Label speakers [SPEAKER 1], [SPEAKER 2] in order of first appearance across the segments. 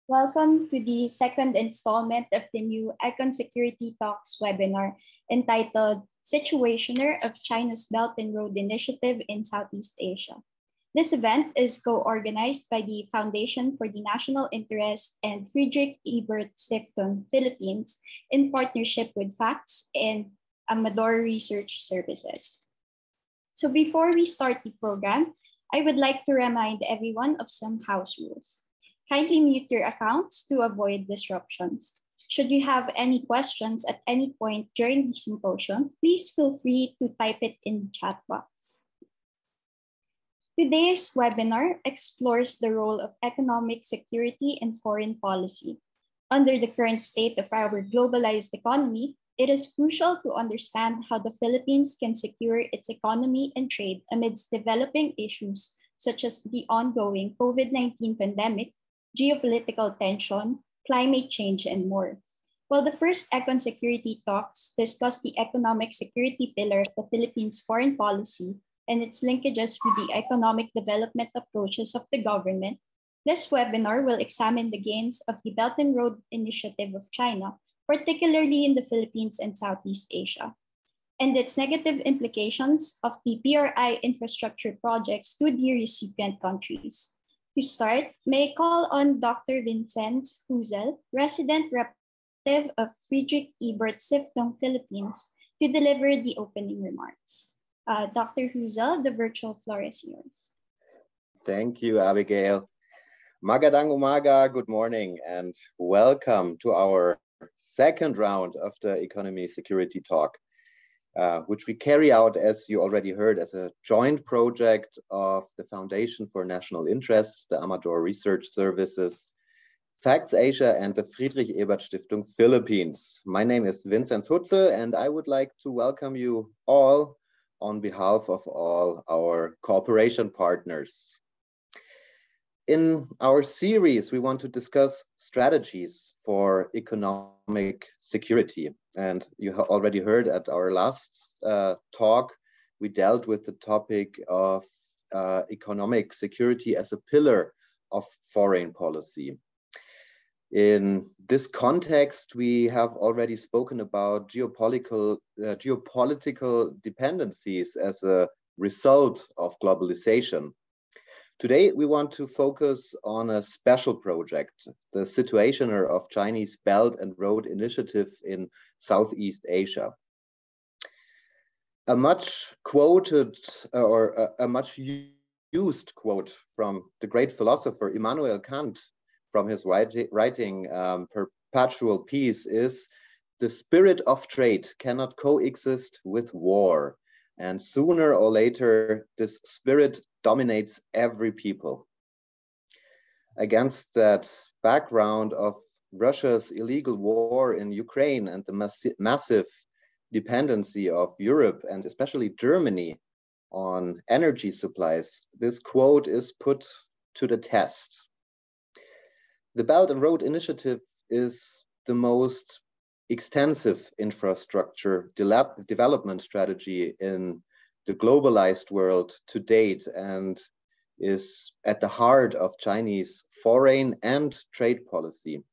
[SPEAKER 1] Welcome to the second installment of the new EconSecurity Talks webinar entitled Situationer of China's Belt and Road Initiative in Southeast Asia. This event is co-organized by the Foundation for the National Interest and Friedrich Ebert Stiftung Philippines in partnership with FACTS and Amador Research Services. So before we start the program, I would like to remind everyone of some house rules. Kindly mute your accounts to avoid disruptions. Should you have any questions at any point during the symposium, please feel free to type it in the chat box. Today's webinar explores the role of economic security and foreign policy. Under the current state of our globalized economy, it is crucial to understand how the Philippines can secure its economy and trade amidst developing issues such as the ongoing COVID-19 pandemic, geopolitical tension, climate change, and more. While the first EconSecurity Talks discuss the economic security pillar of the Philippines' foreign policy and its linkages with the economic development approaches of the government, this webinar will examine the gains of the Belt and Road Initiative of China, particularly in the Philippines and Southeast Asia, and its negative implications of the PRI infrastructure projects to the recipient countries. To start, may I call on Dr. Vincent Huzel, Resident Representative of Friedrich Ebert Stiftung Philippines, to deliver the opening remarks. Dr. Huzel, the virtual floor is yours.
[SPEAKER 2] Thank you, Abigail. Magadang umaga, good morning, and welcome to our second round of the Economy Security Talk, which we carry out, as you already heard, as a joint project of the Foundation for National Interests, the Amador Research Services, FACTS Asia, and the Friedrich Ebert Stiftung Philippines. My name is Vincent Huzel, and I would like to welcome you all on behalf of all our cooperation partners. In our series, we want to discuss strategies for economic security. And you have already heard at our last talk, we dealt with the topic of economic security as a pillar of foreign policy. In this context, we have already spoken about geopolitical dependencies as a result of globalization. Today, we want to focus on a special project, the Situationer of Chinese Belt and Road Initiative in Southeast Asia. A much quoted or a much used quote from the great philosopher Immanuel Kant from his writing Perpetual Peace is, "The spirit of trade cannot coexist with war, and sooner or later this spirit dominates every people." Against that background of Russia's illegal war in Ukraine and the massive dependency of Europe and especially Germany on energy supplies, this quote is put to the test. The Belt and Road Initiative is the most extensive infrastructure development strategy in the globalized world to date and is at the heart of Chinese foreign and trade policy.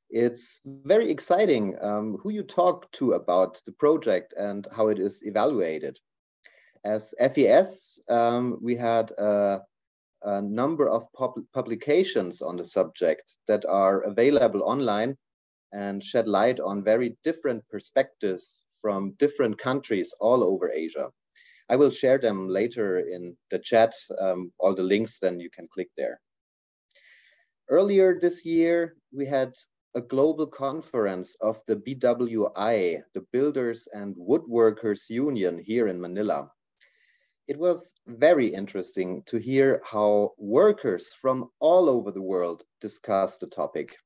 [SPEAKER 2] It's very exciting who you talk to about the project and how it is evaluated. As FES, we had a number of publications on the subject that are available online and shed light on very different perspectives from different countries all over Asia. I will share them later in the chat, all the links, then you can click there. Earlier this year, we had a global conference of the BWI, the Builders and Woodworkers Union here in Manila. It was very interesting to hear how workers from all over the world discussed the topic.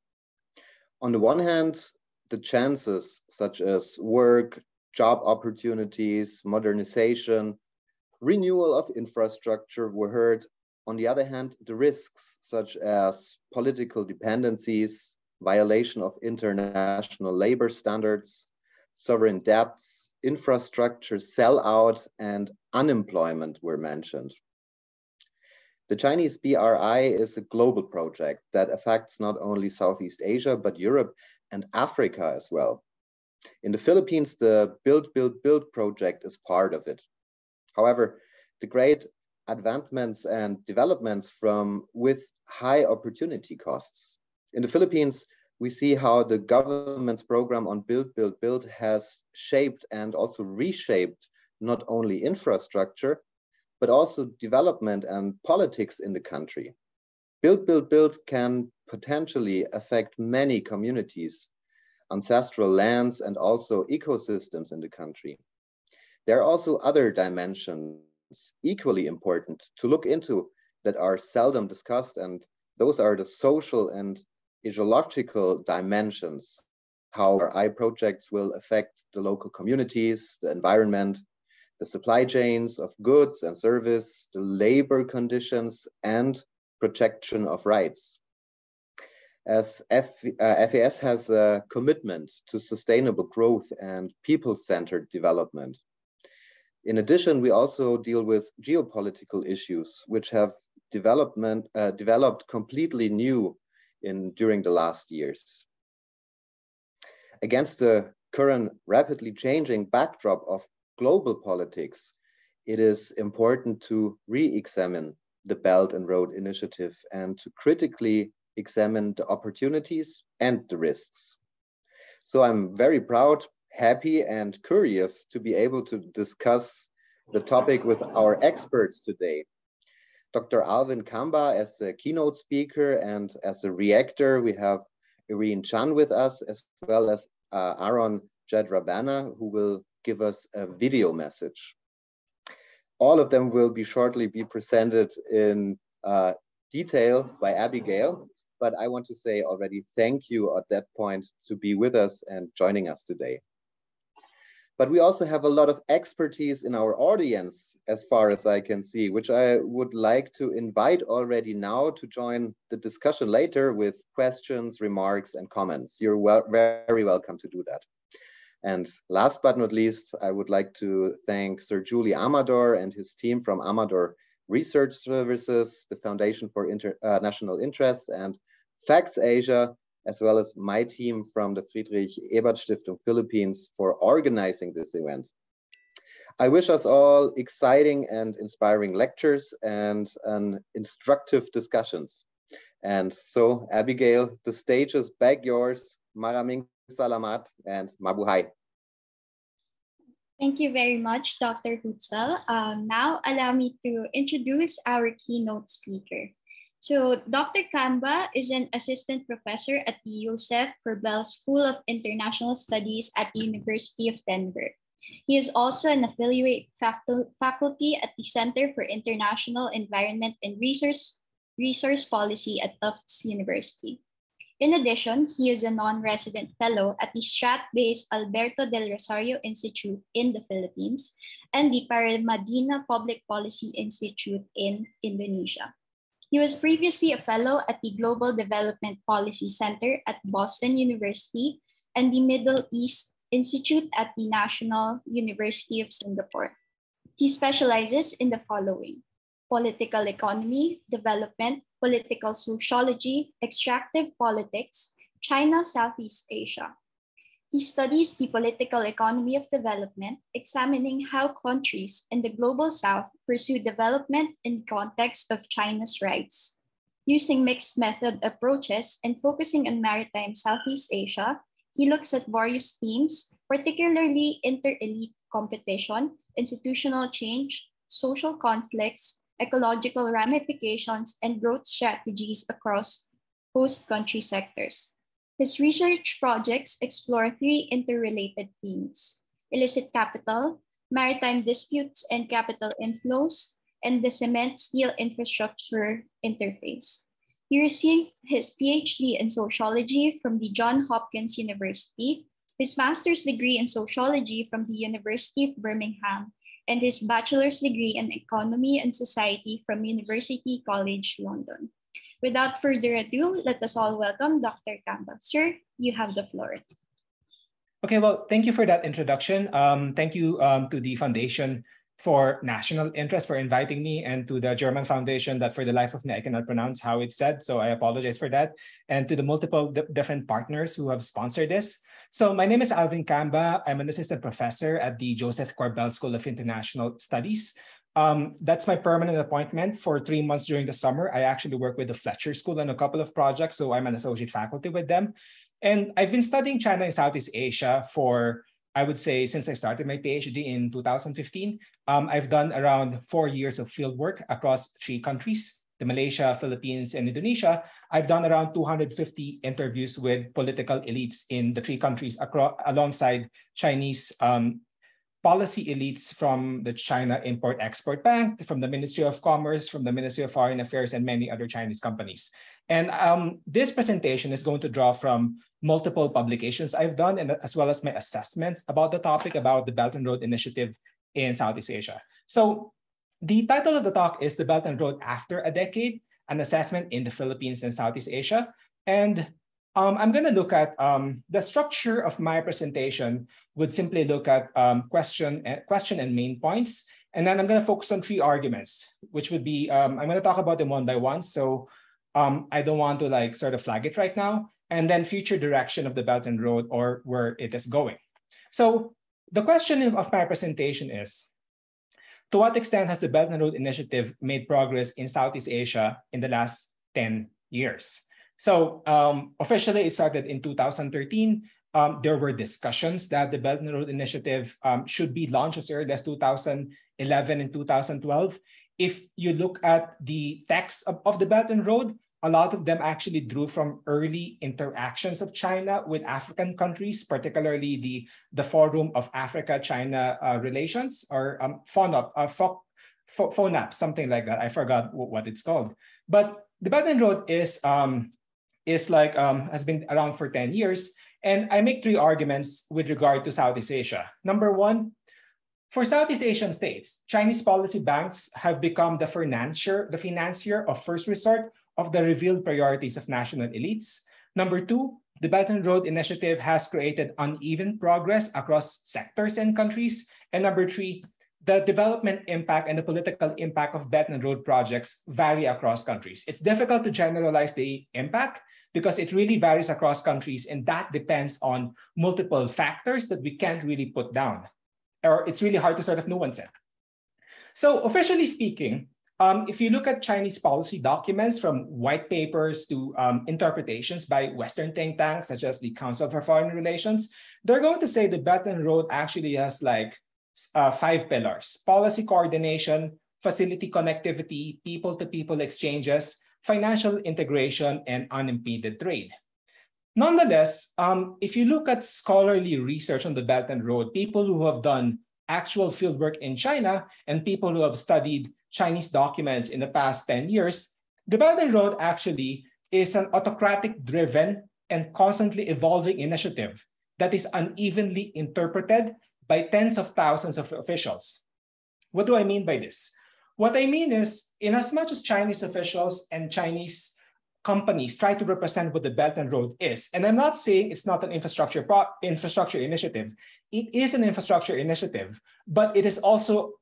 [SPEAKER 2] On the one hand, the chances such as work, job opportunities, modernization, renewal of infrastructure were heard. On the other hand, the risks such as political dependencies, violation of international labor standards, sovereign debts, infrastructure sellout, and unemployment were mentioned. The Chinese BRI is a global project that affects not only Southeast Asia, but Europe and Africa as well. In the Philippines, the Build, Build, Build project is part of it. However, the great advancements and developments with high opportunity costs. In the Philippines, we see how the government's program on Build, Build, Build has shaped and also reshaped not only infrastructure, but also development and politics in the country. Build, Build, Build can potentially affect many communities, ancestral lands, and also ecosystems in the country. There are also other dimensions equally important to look into that are seldom discussed, and those are the social and ecological dimensions, how our projects will affect the local communities, the environment, the supply chains of goods and service, the labor conditions, and protection of rights. As FAS has a commitment to sustainable growth and people-centered development. In addition, we also deal with geopolitical issues, which have developed completely new during the last years. Against the current rapidly changing backdrop of global politics, it is important to re-examine the Belt and Road Initiative and to critically examine the opportunities and the risks. So I'm very proud, happy, and curious to be able to discuss the topic with our experts today. Dr. Alvin Camba as the keynote speaker, and as a reactor, we have Irene Chan with us, as well as Jed Rabena, who will give us a video message. All of them will shortly be presented in detail by Abigail, but I want to say already thank you at that point to be with us and joining us today. But we also have a lot of expertise in our audience, as far as I can see, which I would like to invite already now to join the discussion later with questions, remarks, and comments. You're very welcome to do that. And last but not least, I would like to thank Sir Julie Amador and his team from Amador Research Services, the Foundation for International Interest, and Facts Asia, as well as my team from the Friedrich Ebert Stiftung Philippines for organizing this event. I wish us all exciting and inspiring lectures and instructive discussions. And so, Abigail, the stage is back yours. Maraming salamat and mabuhay.
[SPEAKER 1] Thank you very much, Dr. Hutzel. Now, allow me to introduce our keynote speaker. So, Dr. Camba is an assistant professor at the Josef Korbel School of International Studies at the University of Denver. He is also an affiliate faculty at the Center for International Environment and Resource Policy at Tufts University. In addition, he is a non-resident fellow at the Strat-based Alberto del Rosario Institute in the Philippines and the Paramadina Public Policy Institute in Indonesia. He was previously a fellow at the Global Development Policy Center at Boston University and the Middle East Institute at the National University of Singapore. He specializes in the following: political economy, development, political sociology, extractive politics, China, Southeast Asia. He studies the political economy of development, examining how countries in the global south pursue development in the context of China's rights. Using mixed method approaches and focusing on maritime Southeast Asia, he looks at various themes, particularly inter-elite competition, institutional change, social conflicts, ecological ramifications, and growth strategies across host country sectors. His research projects explore three interrelated themes: illicit capital, maritime disputes and capital inflows, and the cement-steel infrastructure interface. He received his PhD in sociology from the Johns Hopkins University, his master's degree in sociology from the University of Birmingham, and his bachelor's degree in economy and society from University College London. Without further ado, let us all welcome Dr. Camba. Sir, you have the floor.
[SPEAKER 3] Okay, well, thank you for that introduction. Thank you to the Foundation for national interest for inviting me, and to the German Foundation that for the life of me I cannot pronounce how it's said, so I apologize for that, and to the multiple different partners who have sponsored this. So my name is Alvin Camba. I'm an assistant professor at the Josef Korbel School of International Studies. That's my permanent appointment for 3 months during the summer. I actually work with the Fletcher School on a couple of projects, so I'm an associate faculty with them. And I've been studying China and Southeast Asia for, I would say, since I started my PhD in 2015. I've done around 4 years of fieldwork across 3 countries, the Malaysia, Philippines, and Indonesia. I've done around 250 interviews with political elites in the 3 countries alongside Chinese policy elites from the China Import-Export Bank, from the Ministry of Commerce, from the Ministry of Foreign Affairs, and many other Chinese companies. And this presentation is going to draw from multiple publications I've done, and as well as my assessments about the topic about the Belt and Road Initiative in Southeast Asia. So the title of the talk is The Belt and Road After a Decade, an assessment in the Philippines and Southeast Asia. And I'm going to look at the structure of my presentation would simply look at question and main points. And then I'm going to focus on 3 arguments, which would be, I'm going to talk about them one by one. So I don't want to like sort of flag it right now. And then future direction of the Belt and Road, or where it is going. So the question of my presentation is, to what extent has the Belt and Road Initiative made progress in Southeast Asia in the last 10 years? So officially, it started in 2013. There were discussions that the Belt and Road Initiative should be launched as early as 2011 and 2012. If you look at the text of the Belt and Road, a lot of them actually drew from early interactions of China with African countries, particularly the Forum of Africa-China Relations, or FONAP, something like that. I forgot what it's called. But the Belt and Road has been around for 10 years. And I make 3 arguments with regard to Southeast Asia. Number 1, for Southeast Asian states, Chinese policy banks have become the financier of first resort of the revealed priorities of national elites. Number 2, the Belt and Road Initiative has created uneven progress across sectors and countries. And number 3, the development impact and the political impact of Belt and Road projects vary across countries. It's difficult to generalize the impact because it really varies across countries, and that depends on multiple factors that we can't really put down, or it's really hard to sort of nuance it. So officially speaking, if you look at Chinese policy documents, from white papers to interpretations by Western think tanks, such as the Council for Foreign Relations, they're going to say the Belt and Road actually has like 5 pillars: policy coordination, facility connectivity, people-to-people exchanges, financial integration, and unimpeded trade. Nonetheless, if you look at scholarly research on the Belt and Road, people who have done actual fieldwork in China and people who have studied Chinese documents in the past 10 years, the Belt and Road actually is an autocratic-driven and constantly evolving initiative that is unevenly interpreted by tens of thousands of officials. What do I mean by this? What I mean is, in as much as Chinese officials and Chinese companies try to represent what the Belt and Road is, and I'm not saying it's not an infrastructure initiative. It is an infrastructure initiative, but it is also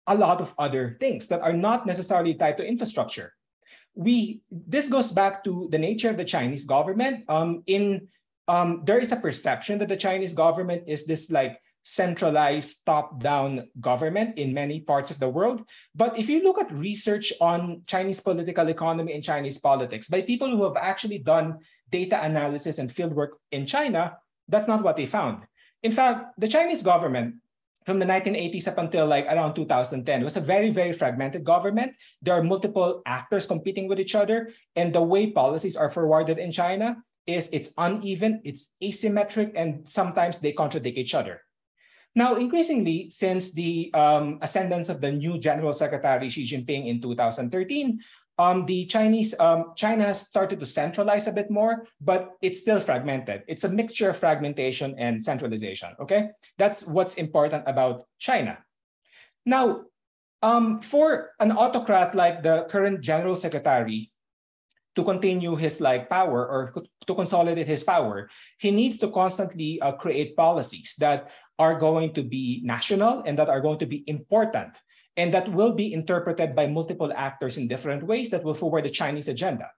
[SPEAKER 3] a lot of other things that are not necessarily tied to infrastructure. This goes back to the nature of the Chinese government. There is a perception that the Chinese government is this like centralized top-down government in many parts of the world. But if you look at research on Chinese political economy and Chinese politics by people who have actually done data analysis and fieldwork in China, that's not what they found. In fact, the Chinese government from the 1980s up until like around 2010 was a very, very fragmented government. There are multiple actors competing with each other. And the way policies are forwarded in China is it's uneven, it's asymmetric, and sometimes they contradict each other. Now, increasingly, since the ascendance of the new General Secretary Xi Jinping in 2013, China has started to centralize a bit more, but it's still fragmented. It's a mixture of fragmentation and centralization, okay? That's what's important about China. Now, for an autocrat like the current General Secretary to continue his power or to consolidate his power, he needs to constantly create policies that are going to be national and that are going to be important and that will be interpreted by multiple actors in different ways that will forward the Chinese agenda.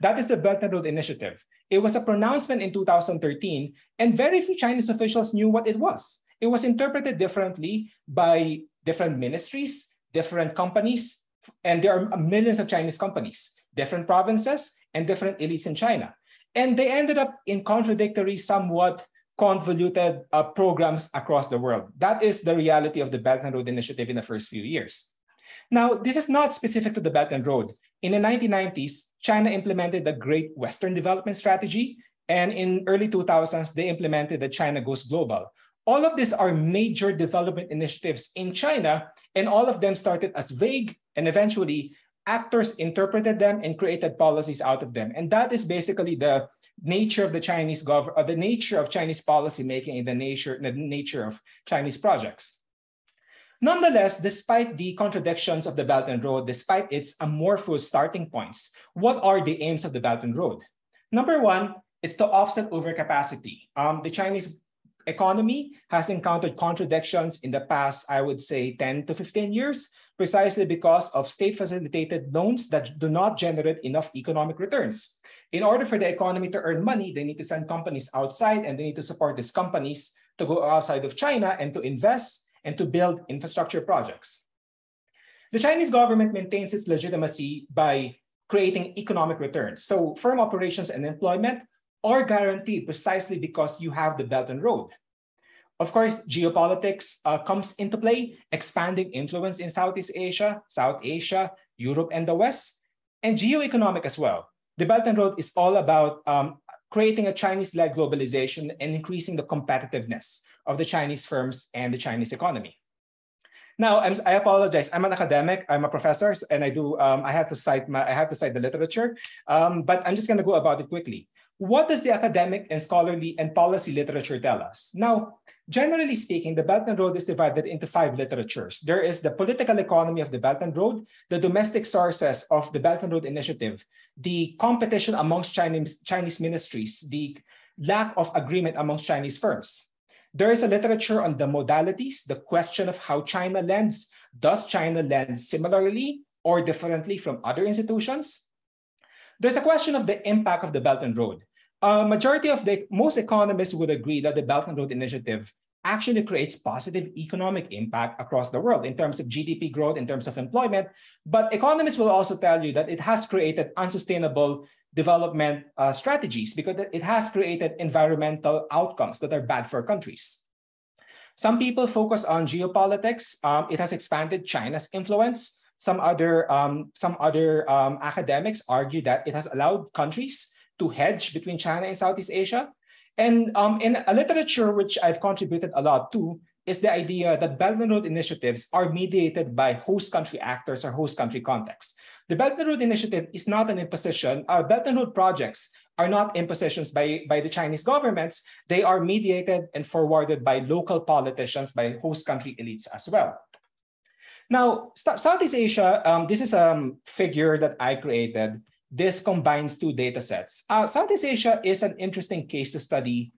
[SPEAKER 3] That is the Belt and Road Initiative. It was a pronouncement in 2013, and very few Chinese officials knew what it was. It was interpreted differently by different ministries, different companies, and there are millions of Chinese companies, different provinces, and different elites in China. And they ended up in contradictory, somewhat convoluted programs across the world. That is the reality of the Belt and Road Initiative in the first few years. Now, this is not specific to the Belt and Road. In the 1990s, China implemented the Great Western Development Strategy, and in early 2000s, they implemented the China Goes Global. All of these are major development initiatives in China, and all of them started as vague, and eventually actors interpreted them and created policies out of them. And that is basically the nature of the Chinese government, the nature of Chinese policy making, and the nature of Chinese projects. Nonetheless, despite the contradictions of the Belt and Road, despite its amorphous starting points, what are the aims of the Belt and Road? Number one, it's to offset overcapacity. The Chinese economy has encountered contradictions in the past, I would say 10 to 15 years, precisely because of state-facilitated loans that do not generate enough economic returns. In order for the economy to earn money, they need to send companies outside, and they need to support these companies to go outside of China and to invest and to build infrastructure projects. The Chinese government maintains its legitimacy by creating economic returns. So firm operations and employment are guaranteed precisely because you have the Belt and Road. Of course, geopolitics comes into play, expanding influence in Southeast Asia, South Asia, Europe, and the West, and geoeconomic as well. The Belt and Road is all about creating a Chinese-led globalization and increasing the competitiveness of the Chinese firms and the Chinese economy. Now, I apologize. I'm an academic. I'm a professor, and I have to cite the literature. But I'm just going to go about it quickly. What does the academic and scholarly and policy literature tell us? Now, generally speaking, the Belt and Road is divided into 5 literatures. There is the political economy of the Belt and Road, the domestic sources of the Belt and Road Initiative, the competition amongst Chinese ministries, the lack of agreement amongst Chinese firms. There is a literature on the modalities, the question of how China lends. Does China lend similarly or differently from other institutions? There's a question of the impact of the Belt and Road. Most economists would agree that the Belt and Road Initiative actually creates positive economic impact across the world in terms of GDP growth, in terms of employment. But economists will also tell you that it has created unsustainable development strategies because it has created environmental outcomes that are bad for countries. Some people focus on geopolitics. It has expanded China's influence. Some other academics argue that it has allowed countries to hedge between China and Southeast Asia. And in a literature which I've contributed a lot to is the idea that Belt and Road initiatives are mediated by host country actors or host country contexts. The Belt and Road Initiative is not an imposition. Belt and Road projects are not impositions by the Chinese governments. They are mediated and forwarded by local politicians, by host country elites as well. Now, Southeast Asia, this is a figure that I created. This combines 2 data sets. Southeast Asia is an interesting case to study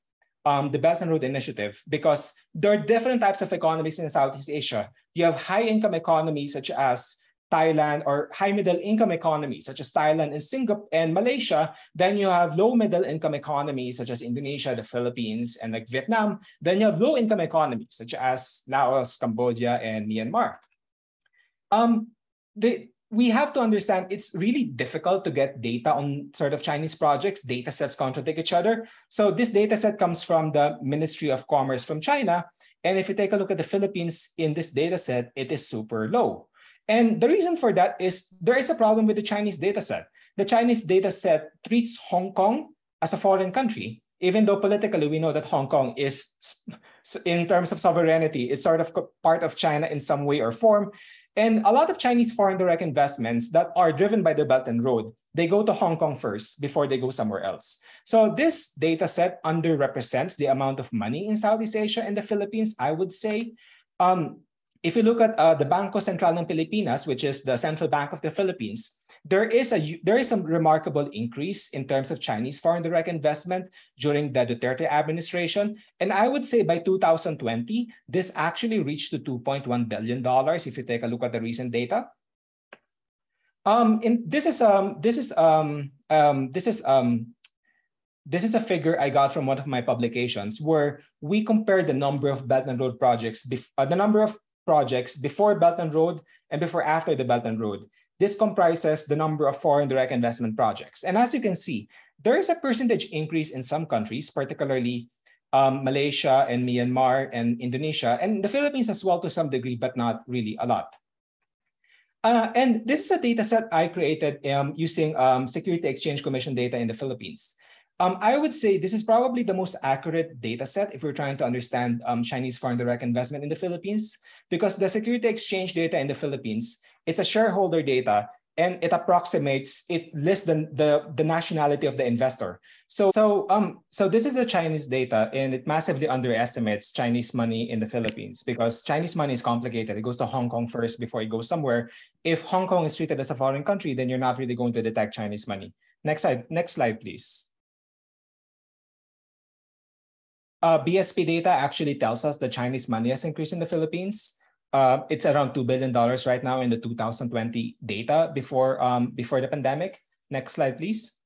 [SPEAKER 3] the Belt and Road Initiative because there are different types of economies in Southeast Asia. You have high-income economies such as Thailand, or high middle-income economies such as Thailand and Singapore and Malaysia. Then you have low middle-income economies such as Indonesia, the Philippines, and like Vietnam. Then you have low-income economies such as Laos, Cambodia, and Myanmar. We have to understand it's really difficult to get data on sort of Chinese projects. Data sets contradict each other. So this data set comes from the Ministry of Commerce from China. And if you take a look at the Philippines in this data set, it is super low. And the reason for that is there is a problem with the Chinese data set. The Chinese data set treats Hong Kong as a foreign country, even though politically we know that Hong Kong is, in terms of sovereignty, it's sort of part of China in some way or form. And a lot of Chinese foreign direct investments that are driven by the Belt and Road, they go to Hong Kong first before they go somewhere else. So this data set underrepresents the amount of money in Southeast Asia and the Philippines, I would say. If you look at the Bangko Sentral ng Pilipinas, which is the central bank of the Philippines, There is some remarkable increase in terms of Chinese foreign direct investment during the Duterte administration. And I would say by 2020, this actually reached to $2.1 billion if you take a look at the recent data. This is a figure I got from one of my publications where we compare the number of Belt and Road projects, the number of projects before Belt and Road and before after the Belt and Road. This comprises the number of foreign direct investment projects. And as you can see, there is a percentage increase in some countries, particularly Malaysia and Myanmar and Indonesia, and the Philippines as well to some degree, but not really a lot. And this is a data set I created using Security Exchange Commission data in the Philippines. I would say this is probably the most accurate data set if we're trying to understand Chinese foreign direct investment in the Philippines, because the Security Exchange data in the Philippines, it's a shareholder data, and it lists the nationality of the investor. So this is the Chinese data, and it massively underestimates Chinese money in the Philippines because Chinese money is complicated. It goes to Hong Kong first before it goes somewhere. If Hong Kong is treated as a foreign country, then you're not really going to detect Chinese money. Next slide, please. BSP data actually tells us that Chinese money has increased in the Philippines. It's around $2 billion right now in the 2020 data before the pandemic. Next slide, please.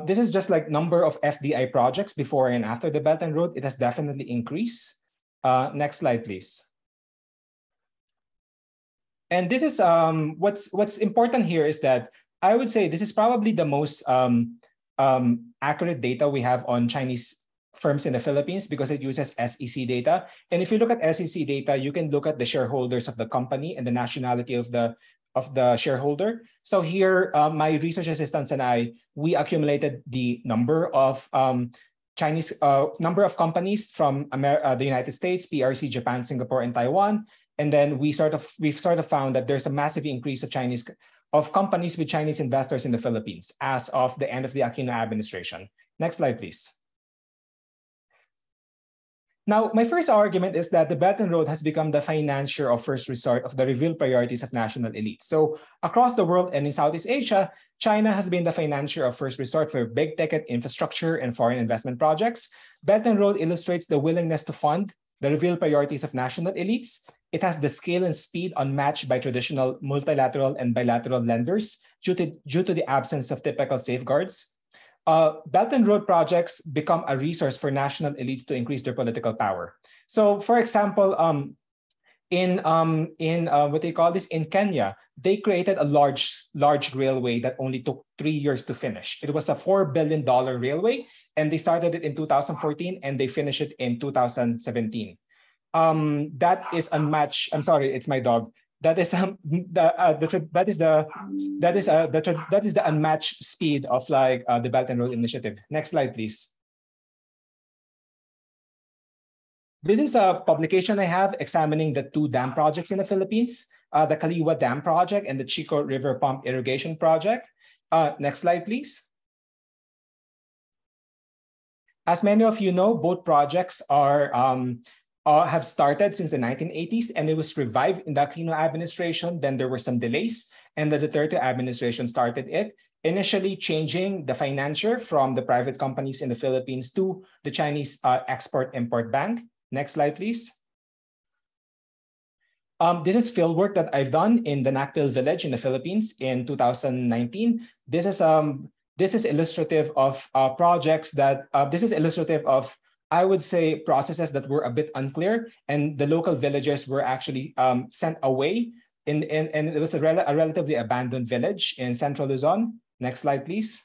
[SPEAKER 3] This is just like number of FDI projects before and after the Belt and Road. It has definitely increased. Next slide, please. And this is what's important here is that I would say this is probably the most accurate data we have on Chinese firms in the Philippines because it uses SEC data. And if you look at SEC data, you can look at the shareholders of the company and the nationality of the shareholder. So here, my research assistants and we accumulated the number of number of companies from the United States, PRC, Japan, Singapore, and Taiwan. And then we've sort of found that there's a massive increase of companies with Chinese investors in the Philippines as of the end of the Aquino administration. Next slide, please. Now, my first argument is that the Belt and Road has become the financier of first resort of the revealed priorities of national elites. So across the world and in Southeast Asia, China has been the financier of first resort for big-ticket infrastructure and foreign investment projects. Belt and Road illustrates the willingness to fund the revealed priorities of national elites. It has the scale and speed unmatched by traditional multilateral and bilateral lenders due to the absence of typical safeguards. Belt and Road projects become a resource for national elites to increase their political power. So, for example, in Kenya, they created a large railway that only took 3 years to finish. It was a $4 billion railway, and they started it in 2014 and they finished it in 2017. That is unmatched. I'm sorry, it's my dog. That is the unmatched speed of like the Belt and Road Initiative. Next slide, please. This is a publication I have examining the 2 dam projects in the Philippines, the Kaliwa Dam Project and the Chico River Pump Irrigation Project. Next slide, please. As many of you know, both projects have started since the 1980s, and it was revived in the Aquino administration. Then there were some delays, and the Duterte administration started it, initially changing the financier from the private companies in the Philippines to the Chinese Export-Import Bank. Next slide, please. This is fieldwork that I've done in the Nakpil village in the Philippines in 2019. This is illustrative of projects that, this is illustrative of, I would say, processes that were a bit unclear, and the local villagers were actually sent away, and it was a relatively abandoned village in central Luzon. Next slide, please.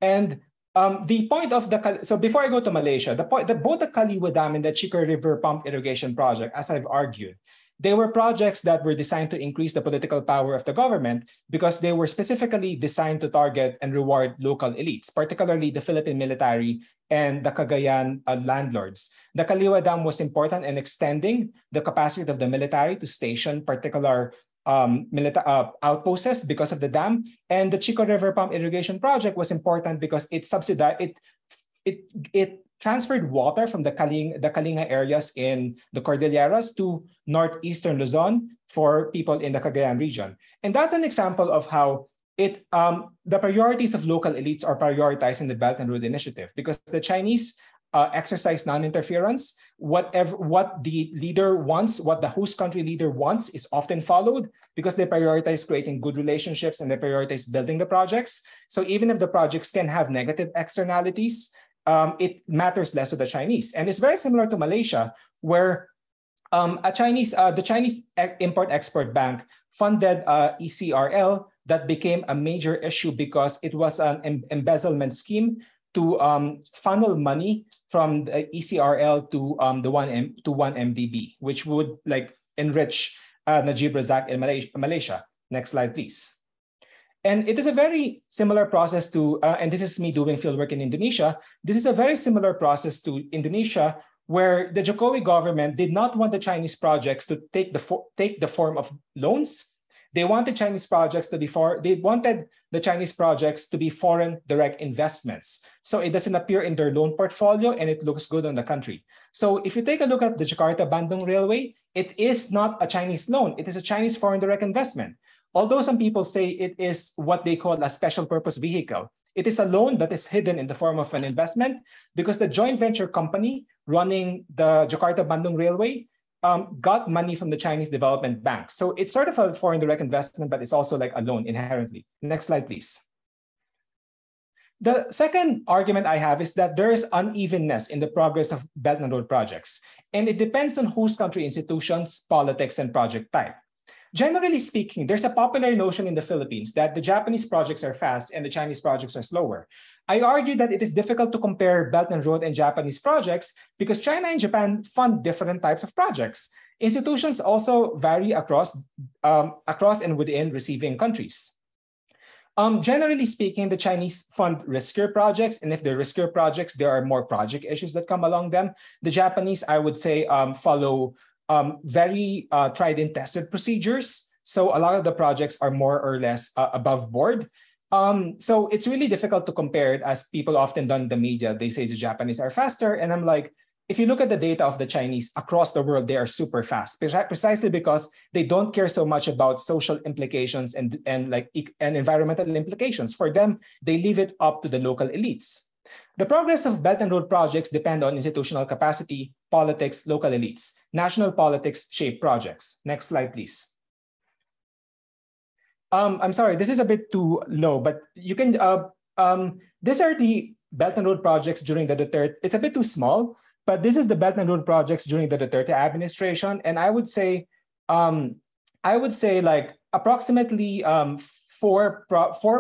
[SPEAKER 3] And the point of so before I go to Malaysia, both the Kaliwa Dam and the Chico River Pump Irrigation Project, as I've argued, they were projects that were designed to increase the political power of the government because they were specifically designed to target and reward local elites, particularly the Philippine military and the Cagayan landlords. The Kaliwa Dam was important in extending the capacity of the military to station particular outposts because of the dam. And the Chico River Pump Irrigation Project was important because it subsidized, it transferred water from the Kalinga areas in the Cordilleras to northeastern Luzon for people in the Cagayan region. And that's an example of how the priorities of local elites are prioritized in the Belt and Road Initiative, because the Chinese exercise non-interference. What the leader wants, what the host country leader wants, is often followed because they prioritize creating good relationships and they prioritize building the projects. So even if the projects can have negative externalities, it matters less to the Chinese. And it's very similar to Malaysia, where the Chinese Import-Export Bank funded ECRL that became a major issue because it was an embezzlement scheme to funnel money from the ECRL to the 1MDB, which would like enrich Najib Razak in Malaysia. Next slide, please. And it is a very similar process to, and this is me doing fieldwork in Indonesia. This is a very similar process to Indonesia, where the Jokowi government did not want the Chinese projects to take the form of loans. They wanted Chinese projects to be the Chinese projects to be foreign direct investments. So it doesn't appear in their loan portfolio and it looks good on the country. So if you take a look at the Jakarta-Bandung Railway, it is not a Chinese loan. It is a Chinese foreign direct investment. Although some people say it is what they call a special purpose vehicle, it is a loan that is hidden in the form of an investment because the joint venture company running the Jakarta-Bandung Railway got money from the Chinese Development Bank. So it's sort of a foreign direct investment, but it's also like a loan inherently. Next slide, please. The second argument I have is that there is unevenness in the progress of Belt and Road projects, and it depends on host country institutions, politics, and project type. Generally speaking, there's a popular notion in the Philippines that the Japanese projects are fast and the Chinese projects are slower. I argue that it is difficult to compare Belt and Road and Japanese projects because China and Japan fund different types of projects. Institutions also vary across and within receiving countries. Generally speaking, the Chinese fund riskier projects, and if they're riskier projects, there are more project issues that come along them. The Japanese, I would say, follow very tried and tested procedures. So a lot of the projects are more or less above board. So it's really difficult to compare it, as people often done in the media. They say the Japanese are faster. And I'm like, if you look at the data of the Chinese across the world, they are super fast, precisely because they don't care so much about social implications and environmental implications. For them, they leave it up to the local elites. The progress of Belt and Road projects depend on institutional capacity, politics, local elites. National politics shape projects. Next slide, please. I'm sorry, this is a bit too low, but you can, these are the Belt and Road projects during the Duterte. It's a bit too small, but this is the Belt and Road projects during the Duterte administration. And I would say like approximately four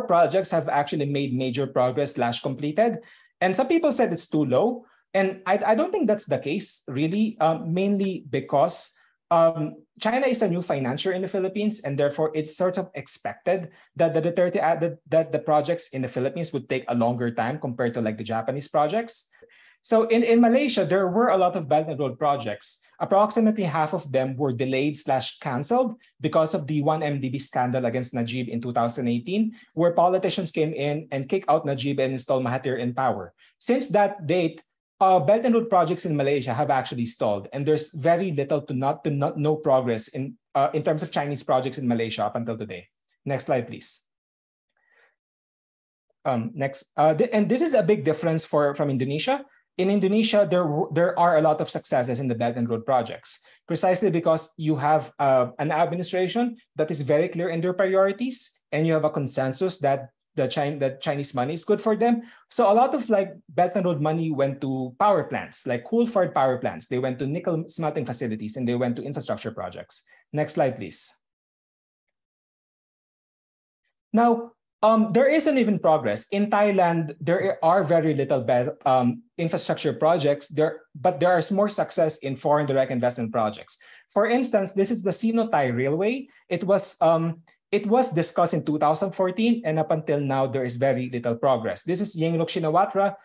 [SPEAKER 3] projects have actually made major progress / completed. And some people said it's too low. And I don't think that's the case, really, mainly because China is a new financier in the Philippines, and therefore it's sort of expected that the projects in the Philippines would take a longer time compared to like the Japanese projects. So in Malaysia, there were a lot of Belt and Road projects. Approximately half of them were delayed / canceled because of the 1MDB scandal against Najib in 2018, where politicians came in and kicked out Najib and installed Mahathir in power. Since that date, Belt and Road projects in Malaysia have actually stalled, and there's very little to no progress in terms of Chinese projects in Malaysia up until today. Next slide, please. And this is a big difference from Indonesia. In Indonesia, there are a lot of successes in the Belt and Road projects, precisely because you have an administration that is very clear in their priorities, and you have a consensus that the Chinese money is good for them. So a lot of like Belt and Road money went to power plants, like coal-fired power plants. They went to nickel smelting facilities, and they went to infrastructure projects. Next slide, please. Now, there is uneven progress. In Thailand, there are very little infrastructure projects, but there is more success in foreign direct investment projects. For instance, this is the Sino-Thai Railway. It was discussed in 2014, and up until now, there is very little progress. This is Yingluck Shinawatra,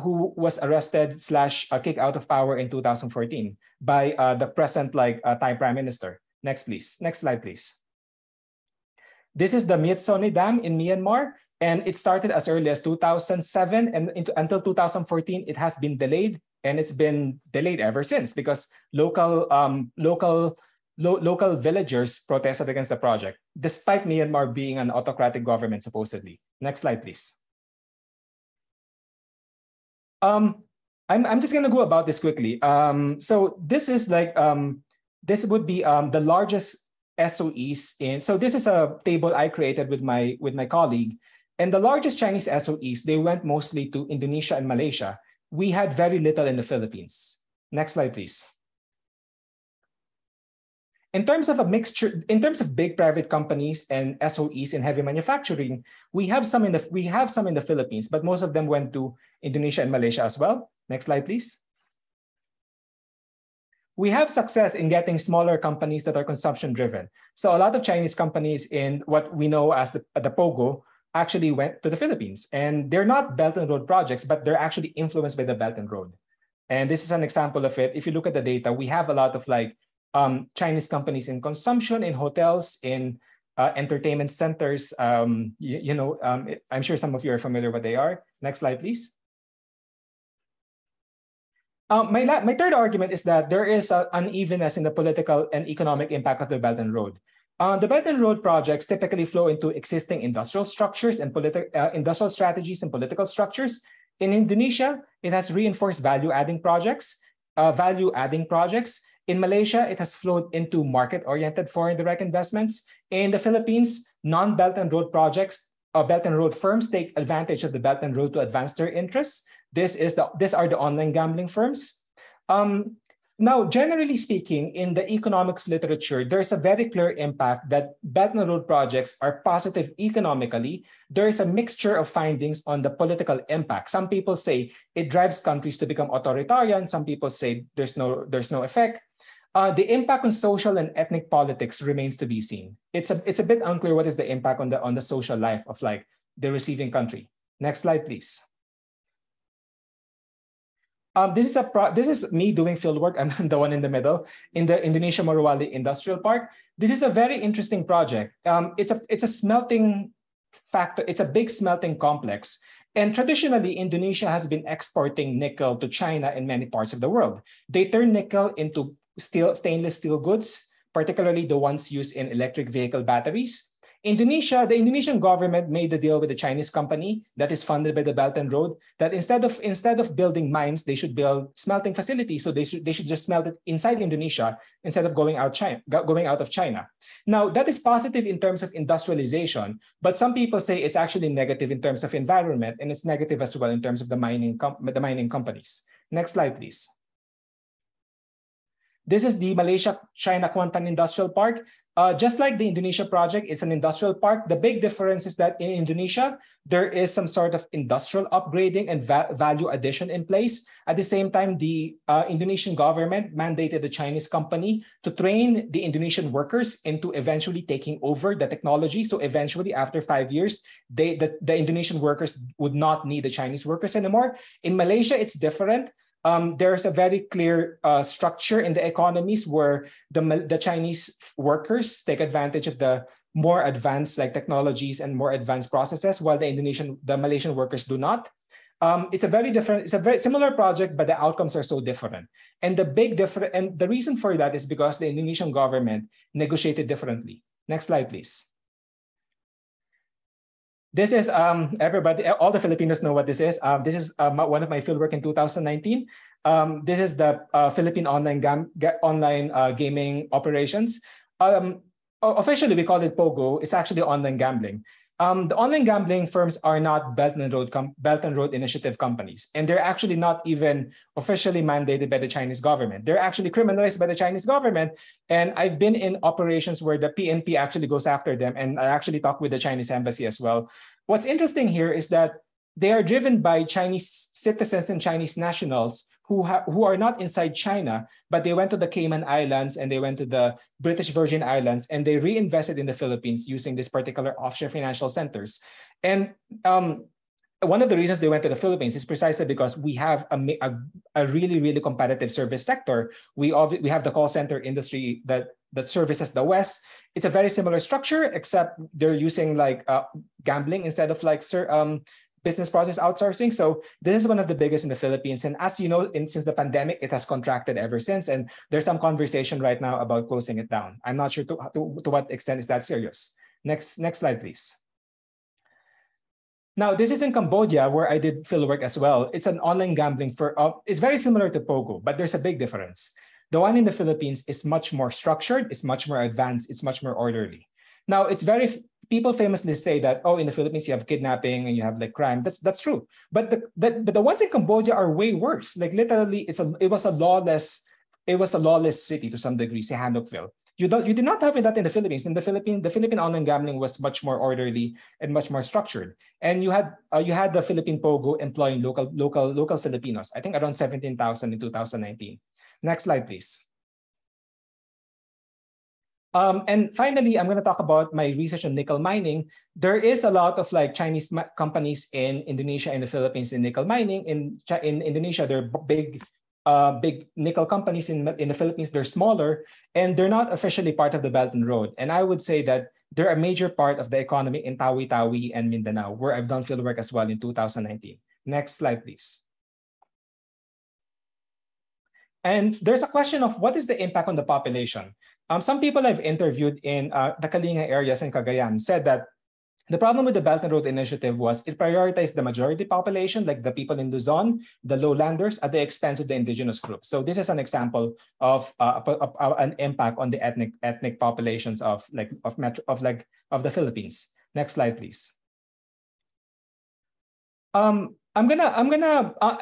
[SPEAKER 3] who was arrested / kicked out of power in 2014 by the present Thai Prime Minister. Next, please. Next slide, please. This is the Myitsone Dam in Myanmar. And it started as early as 2007, and until 2014, it has been delayed, and it's been delayed ever since because local villagers protested against the project, despite Myanmar being an autocratic government, supposedly. Next slide, please. I'm just going to go about this quickly. So this is like, this would be the largest SOEs in, so this is a table I created with my colleague. And the largest Chinese SOEs, they went mostly to Indonesia and Malaysia. We had very little in the Philippines. Next slide, please. In terms of a mixture, in terms of big private companies and SOEs in heavy manufacturing, we have some in the Philippines, but most of them went to Indonesia and Malaysia as well. Next slide, please. We have success in getting smaller companies that are consumption driven. So a lot of Chinese companies in what we know as the POGO actually went to the Philippines, and they're not Belt and Road projects, but they're actually influenced by the Belt and Road. And this is an example of it. If you look at the data, we have a lot of like Chinese companies in consumption, in hotels, in entertainment centers. I'm sure some of you are familiar what they are. Next slide, please. My third argument is that there is an unevenness in the political and economic impact of the Belt and Road. The Belt and Road projects typically flow into existing industrial structures and industrial strategies and political structures. In Indonesia, it has reinforced value-adding projects. In Malaysia, it has flowed into market-oriented foreign direct investments. In the Philippines, non-Belt and Road projects, Belt and Road firms take advantage of the Belt and Road to advance their interests. These are the online gambling firms. Now, generally speaking, in the economics literature, there's a very clear impact that Belt and Road projects are positive economically. There is a mixture of findings on the political impact. Some people say it drives countries to become authoritarian. Some people say there's no effect. The impact on social and ethnic politics remains to be seen. It's a bit unclear what is the impact on the social life of like the receiving country. Next slide, please. This is me doing fieldwork. I'm the one in the middle in the Indonesia Morowali Industrial Park. This is a very interesting project. It's a smelting factor. It's a big smelting complex. And traditionally, Indonesia has been exporting nickel to China and many parts of the world. They turn nickel into stainless steel goods, particularly the ones used in electric vehicle batteries. The Indonesian government made a deal with the Chinese company that is funded by the Belt and Road that instead of building mines, they should build smelting facilities. So they should just smelt it inside Indonesia instead of going out of China. Now that is positive in terms of industrialization, but some people say it's actually negative in terms of environment, and it's negative as well in terms of the mining companies. Next slide, please. This is the Malaysia-China Kuantan Industrial Park. Just like the Indonesia project, it's an industrial park. The big difference is that in Indonesia, there is some sort of industrial upgrading and value addition in place. At the same time, the Indonesian government mandated the Chinese company to train the Indonesian workers into eventually taking over the technology. So eventually, after 5 years, the Indonesian workers would not need the Chinese workers anymore. In Malaysia, it's different. There's a very clear structure in the economies where the Chinese workers take advantage of the more advanced like technologies and more advanced processes, while the Malaysian workers do not. It's a very similar project, but the outcomes are so different. And the reason for that is because the Indonesian government negotiated differently. Next slide, please. This is everybody, all the Filipinos know what this is. This is one of my fieldwork in 2019. This is the Philippine online gaming operations. Officially, we call it POGO. It's actually online gambling. The online gambling firms are not Belt and Road Initiative companies, and they're actually not even officially mandated by the Chinese government. They're actually criminalized by the Chinese government. And I've been in operations where the PNP actually goes after them, and I actually talked with the Chinese embassy as well. What's interesting here is that they are driven by Chinese citizens and Chinese nationals who are not inside China, but they went to the Cayman Islands and they went to the British Virgin Islands, and they reinvested in the Philippines using this particular offshore financial centers. And one of the reasons they went to the Philippines is precisely because we have a really, really competitive service sector. We have the call center industry that that services the West. It's a very similar structure, except they're using like gambling instead of like business process outsourcing. So this is one of the biggest in the Philippines. And as you know, since the pandemic, it has contracted ever since. And there's some conversation right now about closing it down. I'm not sure to what extent is that serious. Next slide, please. Now, this is in Cambodia, where I did fieldwork as well. It's an online gambling it's very similar to Pogo, but there's a big difference. The one in the Philippines is much more structured, it's much more advanced, it's much more orderly. Now, people famously say that, oh, in the Philippines, you have kidnapping and you have like crime. That's true. But the ones in Cambodia are way worse. Like literally, it was a lawless city to some degree, say Hanokville. You did not have that in the Philippines. In the Philippine online gambling was much more orderly and much more structured. And you had the Philippine Pogo employing local Filipinos. I think around 17,000 in 2019. Next slide, please. And finally, I'm going to talk about my research on nickel mining. There is a lot of like Chinese companies in Indonesia and the Philippines in nickel mining. In Indonesia, they're big nickel companies. In the Philippines, they're smaller, and they're not officially part of the Belt and Road. And I would say that they're a major part of the economy in Tawi-Tawi and Mindanao, where I've done fieldwork as well in 2019. Next slide, please. And there's a question of what is the impact on the population? Some people I've interviewed in the Kalinga areas in Cagayan said that the problem with the Belt and Road Initiative was it prioritized the majority population, like the people in Luzon, the lowlanders, at the expense of the indigenous groups. So this is an example of an impact on the ethnic populations of the Philippines. Next slide, please.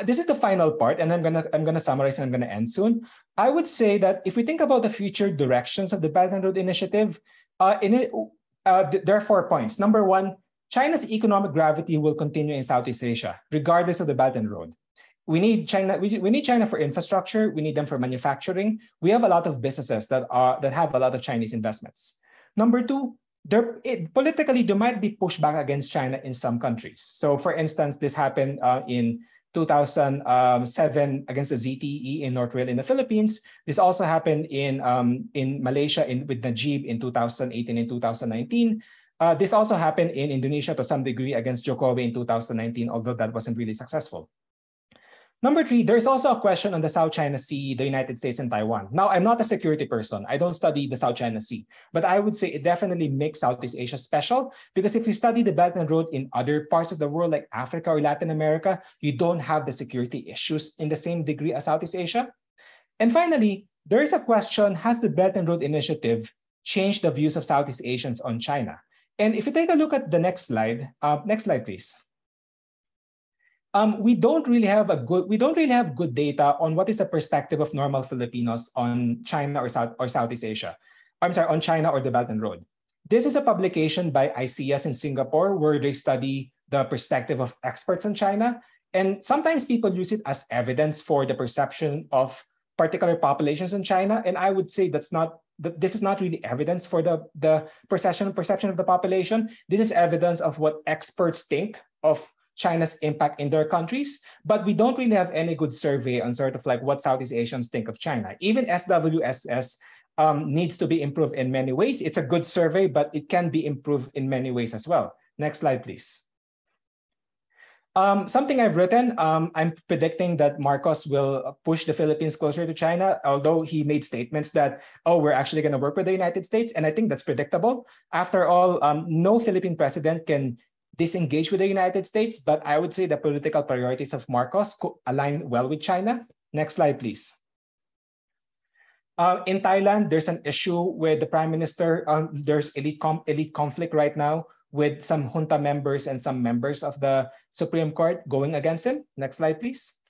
[SPEAKER 3] This is the final part, and I'm gonna summarize and I'm gonna end soon. I would say that if we think about the future directions of the Belt and Road Initiative, there are 4 points. Number one, China's economic gravity will continue in Southeast Asia, regardless of the Belt and Road. We need China. We need China for infrastructure. We need them for manufacturing. We have a lot of businesses that have a lot of Chinese investments. Number two, politically, there might be pushback against China in some countries. So, for instance, this happened in 2007 against the ZTE in North Rail in the Philippines. This also happened in Malaysia with Najib in 2018 and 2019. This also happened in Indonesia to some degree against Jokowi in 2019, although that wasn't really successful. Number three, there's also a question on the South China Sea, the United States and Taiwan. Now, I'm not a security person. I don't study the South China Sea, but I would say it definitely makes Southeast Asia special, because if you study the Belt and Road in other parts of the world, like Africa or Latin America, you don't have the security issues in the same degree as Southeast Asia. And finally, there is a question, has the Belt and Road Initiative changed the views of Southeast Asians on China? And if you take a look at the next slide please. We don't really have good data on what is the perspective of normal Filipinos on China or Southeast Asia. I'm sorry, on China or the Belt and Road. This is a publication by ICEAS in Singapore, where they study the perspective of experts on China. And sometimes people use it as evidence for the perception of particular populations in China. And I would say this is not really evidence for the perception of the population. This is evidence of what experts think of China's impact in their countries, but we don't really have any good survey on sort of like what Southeast Asians think of China. Even SWSS needs to be improved in many ways. It's a good survey, but it can be improved in many ways as well. Next slide, please. Something I've written, I'm predicting that Marcos will push the Philippines closer to China, although he made statements that, oh, we're actually going to work with the United States. And I think that's predictable. After all, no Philippine president can disengage with the United States, but I would say the political priorities of Marcos align well with China. Next slide, please. In Thailand, there's an issue with the prime minister. There's elite conflict right now with some junta members and some members of the Supreme Court going against him. Next slide, please.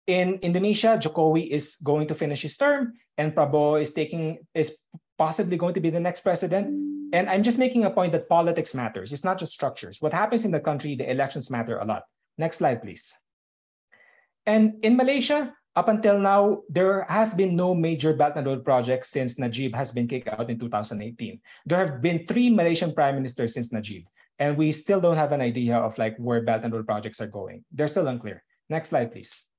[SPEAKER 3] In Indonesia, Jokowi is going to finish his term, and Prabowo is possibly going to be the next president. And I'm just making a point that politics matters. It's not just structures. What happens in the country, the elections matter a lot. Next slide, please. And in Malaysia, up until now, there has been no major Belt and Road project since Najib has been kicked out in 2018. There have been 3 Malaysian prime ministers since Najib, and we still don't have an idea of like where Belt and Road projects are going. They're still unclear. Next slide, please.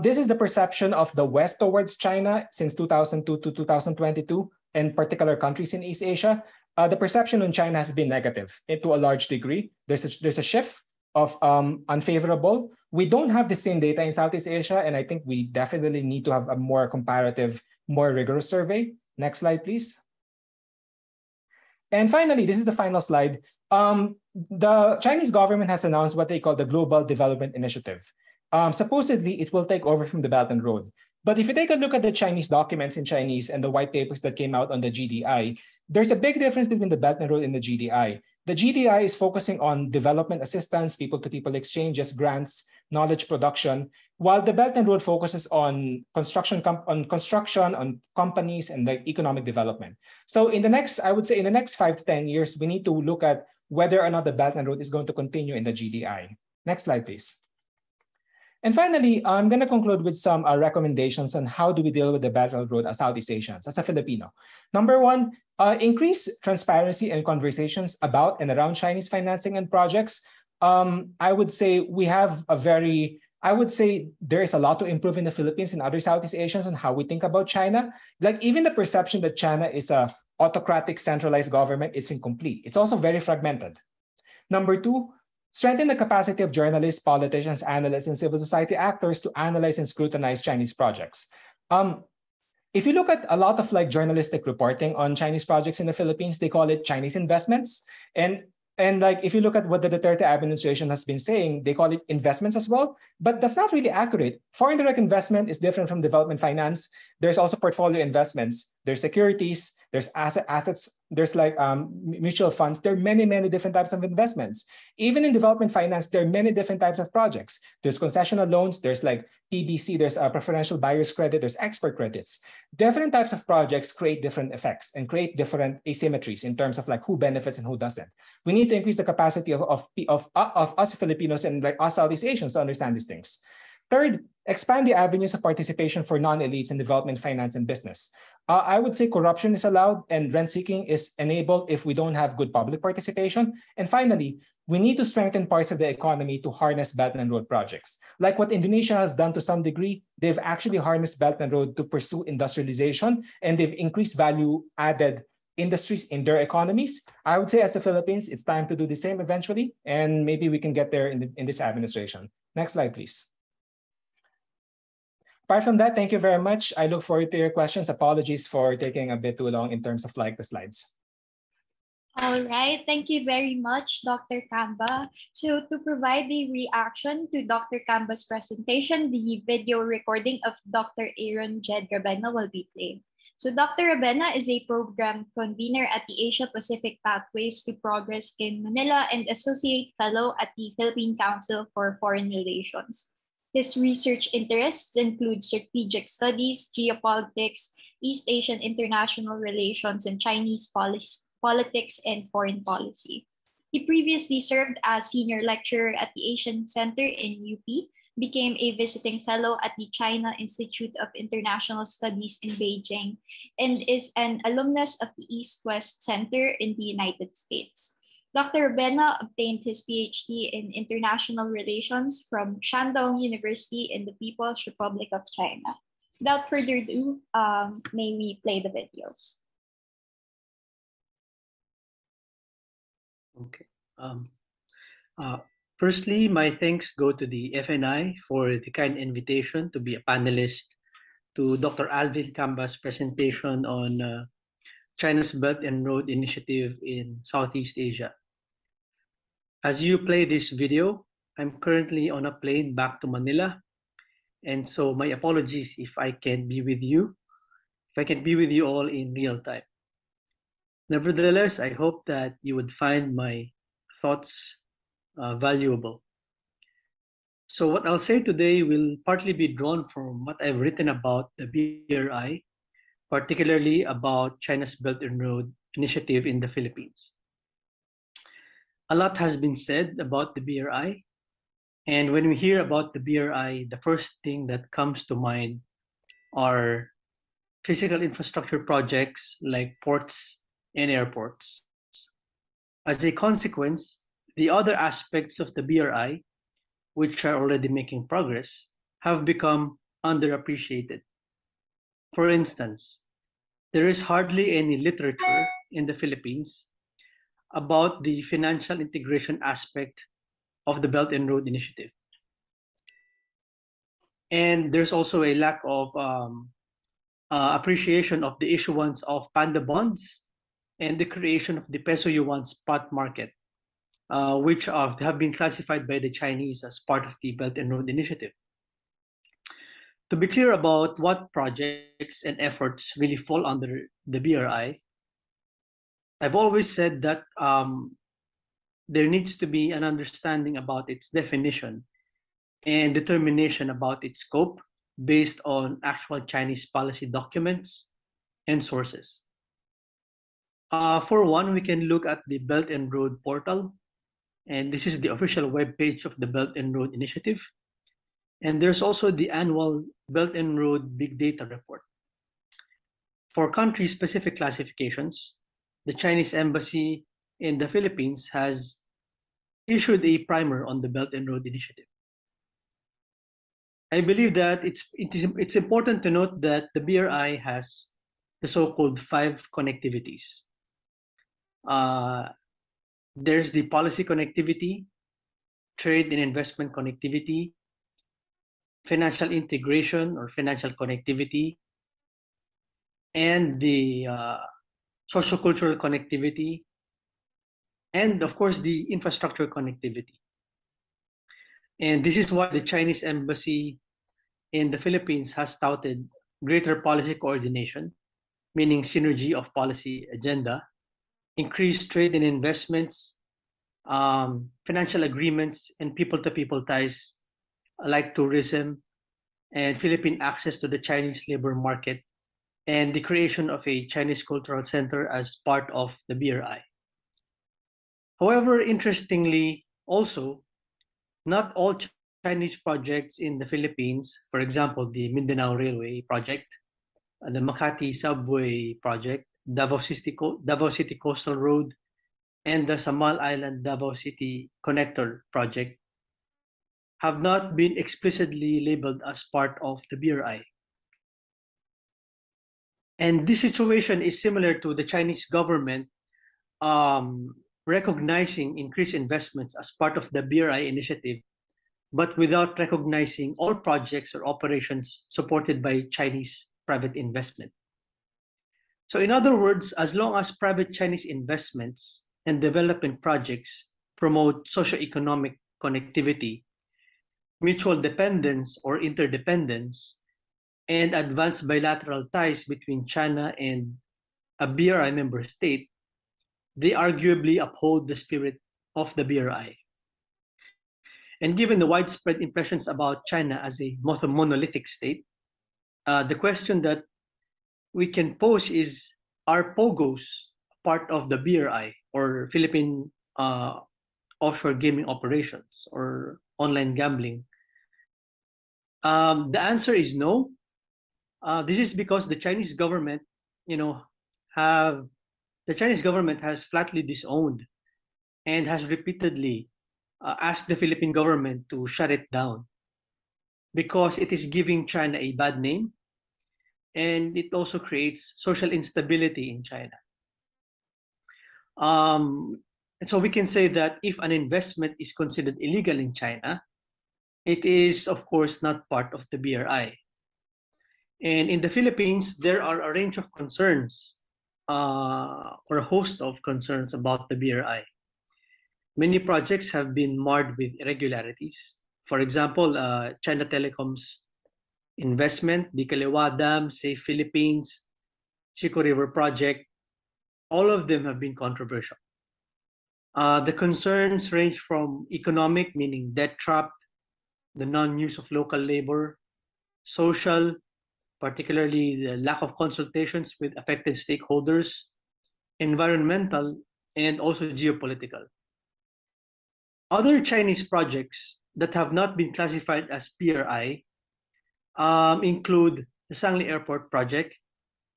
[SPEAKER 3] This is the perception of the West towards China since 2002 to 2022, and particular countries in East Asia. The perception on China has been negative to a large degree. There's a shift of unfavorable. We don't have the same data in Southeast Asia, and I think we definitely need to have a more comparative, more rigorous survey. Next slide, please. And finally, this is the final slide. The Chinese government has announced what they call the Global Development Initiative. Supposedly, it will take over from the Belt and Road. But if you take a look at the Chinese documents in Chinese and the white papers that came out on the GDI, there's a big difference between the Belt and Road and the GDI. The GDI is focusing on development assistance, people-to-people exchanges, grants, knowledge production, while the Belt and Road focuses on construction, on companies, and the economic development. So in the next, I would say in the next 5 to 10 years, we need to look at whether or not the Belt and Road is going to continue in the GDI. Next slide, please. And finally, I'm going to conclude with some recommendations on how do we deal with the Belt and Road as Southeast Asians, as a Filipino. Number one, increase transparency and conversations about and around Chinese financing and projects. I would say we have I would say there is a lot to improve in the Philippines and other Southeast Asians on how we think about China. Like even the perception that China is a autocratic centralized government is incomplete. It's also very fragmented. Number two, strengthen the capacity of journalists, politicians, analysts, and civil society actors to analyze and scrutinize Chinese projects. If you look at a lot of journalistic reporting on Chinese projects in the Philippines, they call it Chinese investments. And like if you look at what the Duterte administration has been saying, they call it investments as well, but that's not really accurate. Foreign direct investment is different from development finance. There's also portfolio investments. There's securities. There's assets. There's mutual funds. There are many, many different types of investments. Even in development finance, there are many different types of projects. There's concessional loans. There's PBC. There's preferential buyer's credit. There's export credits. Different types of projects create different effects and create different asymmetries in terms of who benefits and who doesn't. We need to increase the capacity of us Filipinos and us Southeast Asians to understand these things. Third, expand the avenues of participation for non-elites in development, finance, and business. I would say corruption is allowed and rent-seeking is enabled if we don't have good public participation. And finally, we need to strengthen parts of the economy to harness Belt and Road projects. Like what Indonesia has done to some degree, they've actually harnessed Belt and Road to pursue industrialization, and they've increased value-added industries in their economies. I would say as the Philippines, it's time to do the same eventually, and maybe we can get there in this administration. Next slide, please. Apart from that, thank you very much. I look forward to your questions. Apologies for taking a bit too long in terms of the slides.
[SPEAKER 1] All right, thank you very much, Dr. Camba. So to provide the reaction to Dr. Camba's presentation, the video recording of Dr. Aaron Jed Rabena will be played. So Dr. Rabena is a program convener at the Asia Pacific Pathways to Progress in Manila and Associate Fellow at the Philippine Council for Foreign Relations. His research interests include strategic studies, geopolitics, East Asian international relations, and Chinese politics and foreign policy. He previously served as senior lecturer at the Asian Center in UP, became a visiting fellow at the China Institute of International Studies in Beijing, and is an alumnus of the East-West Center in the United States. Dr. Rabena obtained his PhD in International Relations from Shandong University in the People's Republic of China. Without further ado, may we play the video?
[SPEAKER 4] Okay. Firstly, my thanks go to the FNI for the kind invitation to be a panelist to Dr. Alvin Camba's presentation on China's Belt and Road Initiative in Southeast Asia. As you play this video, I'm currently on a plane back to Manila, and so my apologies if I can't be with you, all in real time. Nevertheless, I hope that you would find my thoughts valuable. So what I'll say today will partly be drawn from what I've written about the BRI, particularly about China's Belt and Road Initiative in the Philippines. A lot has been said about the BRI, and when we hear about the BRI, the first thing that comes to mind are physical infrastructure projects like ports and airports. As a consequence, the other aspects of the BRI, which are already making progress, have become underappreciated. For instance, there is hardly any literature in the Philippines about the financial integration aspect of the Belt and Road Initiative. And there's also a lack of appreciation of the issuance of panda bonds and the creation of the peso yuan spot market, which have been classified by the Chinese as part of the Belt and Road Initiative. To be clear about what projects and efforts really fall under the BRI, I've always said that there needs to be an understanding about its definition and determination about its scope based on actual Chinese policy documents and sources. For one, we can look at the Belt and Road portal, and this is the official webpage of the Belt and Road Initiative. And there's also the annual Belt and Road Big Data Report. For country-specific classifications, the Chinese Embassy in the Philippines has issued a primer on the Belt and Road Initiative. I believe that it's important to note that the BRI has the so-called 5 connectivities. There's the policy connectivity, trade and investment connectivity, financial integration or financial connectivity, and the sociocultural connectivity, and of course the infrastructure connectivity. And this is why the Chinese Embassy in the Philippines has touted greater policy coordination, meaning synergy of policy agenda, increased trade and investments, financial agreements, and people-to-people ties like tourism and Philippine access to the Chinese labor market, and the creation of a Chinese cultural center as part of the BRI. However, interestingly, also, not all Chinese projects in the Philippines, for example, the Mindanao Railway project, the Makati Subway project, Davao City Coastal Road, and the Samal Island Davao City Connector project have not been explicitly labeled as part of the BRI. And this situation is similar to the Chinese government recognizing increased investments as part of the BRI initiative, but without recognizing all projects or operations supported by Chinese private investment. So in other words, as long as private Chinese investments and development projects promote socioeconomic connectivity, mutual dependence or interdependence, and advance bilateral ties between China and a BRI member state, they arguably uphold the spirit of the BRI. And given the widespread impressions about China as a monolithic state, the question that we can pose is, are POGOs part of the BRI or Philippine offshore gaming operations or online gambling? The answer is no. This is because the Chinese government, has flatly disowned and has repeatedly asked the Philippine government to shut it down because it is giving China a bad name, and it also creates social instability in China. And so we can say that if an investment is considered illegal in China, it is, of course, not part of the BRI. And in the Philippines, there are a range of concerns or a host of concerns about the BRI. Many projects have been marred with irregularities. For example, China Telecom's investment, the Kaliwa Dam, Safe Philippines, Chico River Project, all of them have been controversial. The concerns range from economic, meaning debt trap, the non-use of local labor, social, particularly the lack of consultations with affected stakeholders, environmental, and also geopolitical. Other Chinese projects that have not been classified as BRI include the Sangli Airport project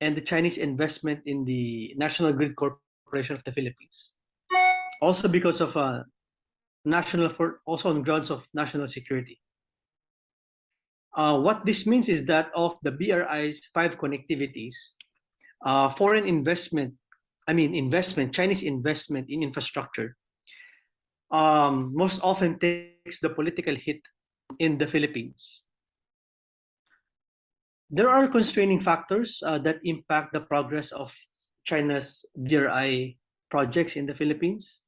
[SPEAKER 4] and the Chinese investment in the National Grid Corporation of the Philippines. Also because of also on grounds of national security. What this means is that of the BRI's 5 connectivities, foreign investment, Chinese investment in infrastructure most often takes the political hit in the Philippines. There are constraining factors that impact the progress of China's BRI projects in the Philippines.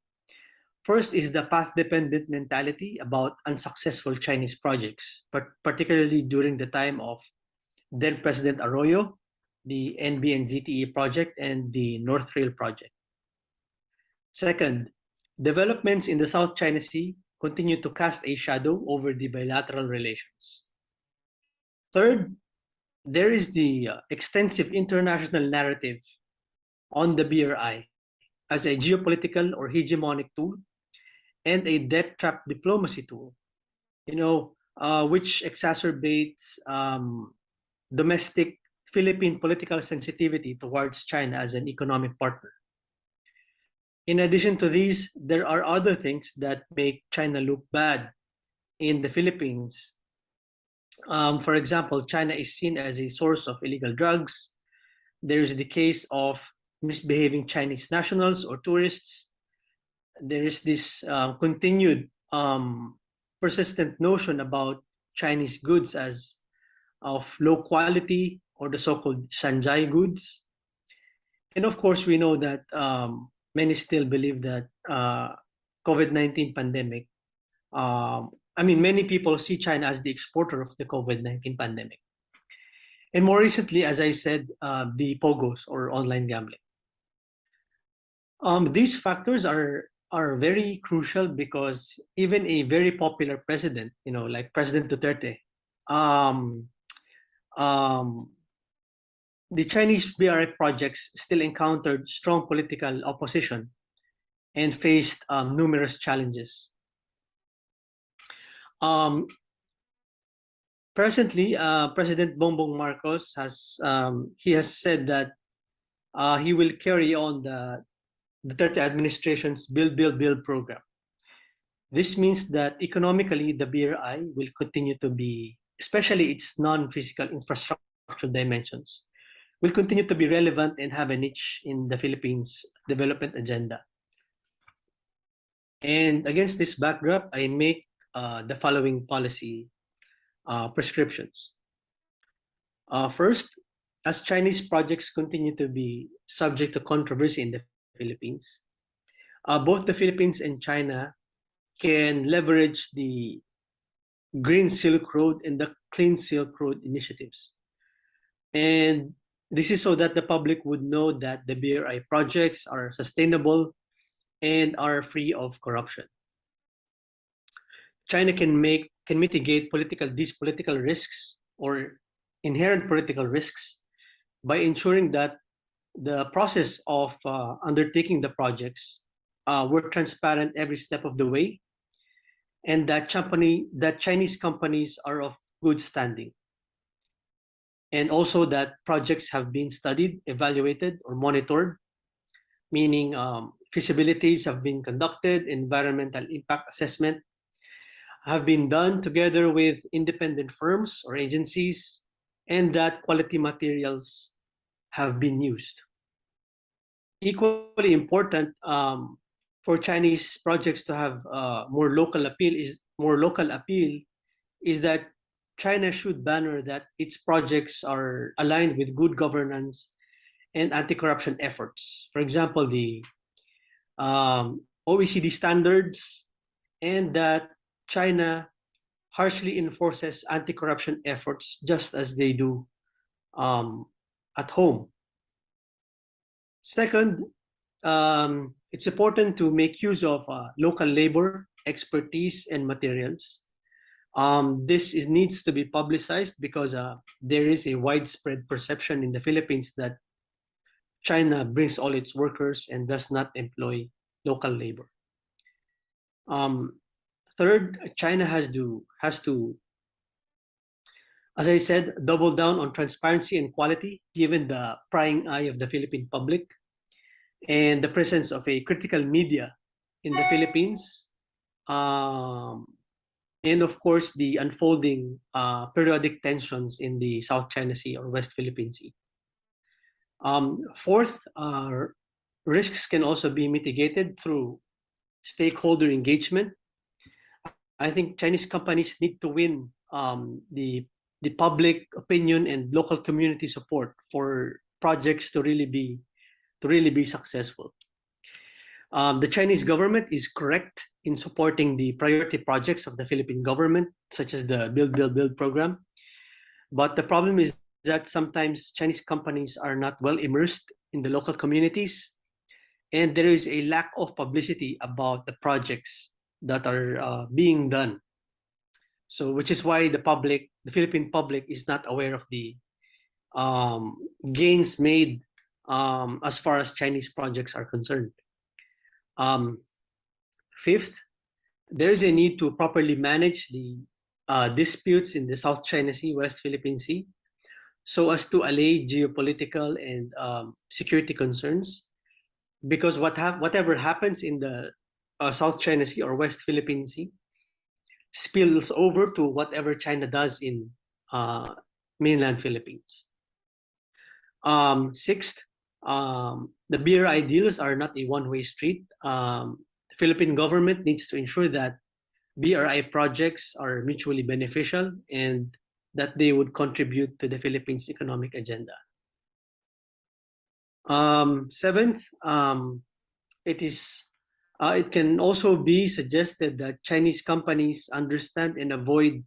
[SPEAKER 4] First is the path-dependent mentality about unsuccessful Chinese projects, but particularly during the time of then President Arroyo, the NBN-ZTE project, and the North Rail project. Second, developments in the South China Sea continue to cast a shadow over the bilateral relations. Third, there is the extensive international narrative on the BRI as a geopolitical or hegemonic tool and a debt trap diplomacy tool, which exacerbates domestic Philippine political sensitivity towards China as an economic partner. In addition to these, there are other things that make China look bad in the Philippines. For example, China is seen as a source of illegal drugs. There is the case of misbehaving Chinese nationals or tourists. There is this continued persistent notion about Chinese goods as of low quality, or the so-called Shanzhai goods. And of course, we know that many still believe that COVID-19 pandemic, many people see China as the exporter of the COVID-19 pandemic. And more recently, as I said, the POGOs, or online gambling. These factors are very crucial because even a very popular president, like President Duterte, the Chinese BRI projects still encountered strong political opposition and faced numerous challenges. Presently, President Bongbong Marcos has said that he will carry on the Duterte administration's Build program. This means that economically, the BRI will continue to be, especially its non-physical infrastructure dimensions, will continue to be relevant and have a niche in the Philippines' development agenda. And against this backdrop, I make the following policy prescriptions. First, as Chinese projects continue to be subject to controversy in the Philippines, both the Philippines and China can leverage the Green Silk Road and the Clean Silk Road initiatives. And this is so that the public would know that the BRI projects are sustainable and are free of corruption. China can mitigate these political risks or inherent political risks by ensuring that the process of undertaking the projects were transparent every step of the way, and that Chinese companies are of good standing. And also that projects have been studied, evaluated, or monitored, meaning feasibilities have been conducted, environmental impact assessment have been done together with independent firms or agencies, and that quality materials have been used. Equally important for Chinese projects to have more local appeal is that China should banner that its projects are aligned with good governance and anti-corruption efforts. For example, the OECD standards, and that China harshly enforces anti-corruption efforts just as they do at home. Second, it's important to make use of local labor, expertise, and materials. This needs to be publicized because there is a widespread perception in the Philippines that China brings all its workers and does not employ local labor. Third, China has to, as I said, double down on transparency and quality, given the prying eye of the Philippine public and the presence of a critical media in the Philippines. and of course the unfolding periodic tensions in the South China Sea or West Philippine Sea. Fourth, risks can also be mitigated through stakeholder engagement. I think Chinese companies need to win the public opinion and local community support for projects to really be successful. The Chinese government is correct in supporting the priority projects of the Philippine government, such as the Build, Build, Build program. But the problem is that sometimes Chinese companies are not well immersed in the local communities, and there is a lack of publicity about the projects that are being done. So, which is why the Philippine public is not aware of the gains made as far as Chinese projects are concerned. Fifth, there is a need to properly manage the disputes in the South China Sea, West Philippine Sea, so as to allay geopolitical and security concerns. Because whatever happens in the South China Sea or West Philippine Sea spills over to whatever China does in mainland Philippines. Sixth, the BRI deals are not a one-way street. The Philippine government needs to ensure that BRI projects are mutually beneficial and that they would contribute to the Philippines' economic agenda. Seventh, it can also be suggested that Chinese companies understand and avoid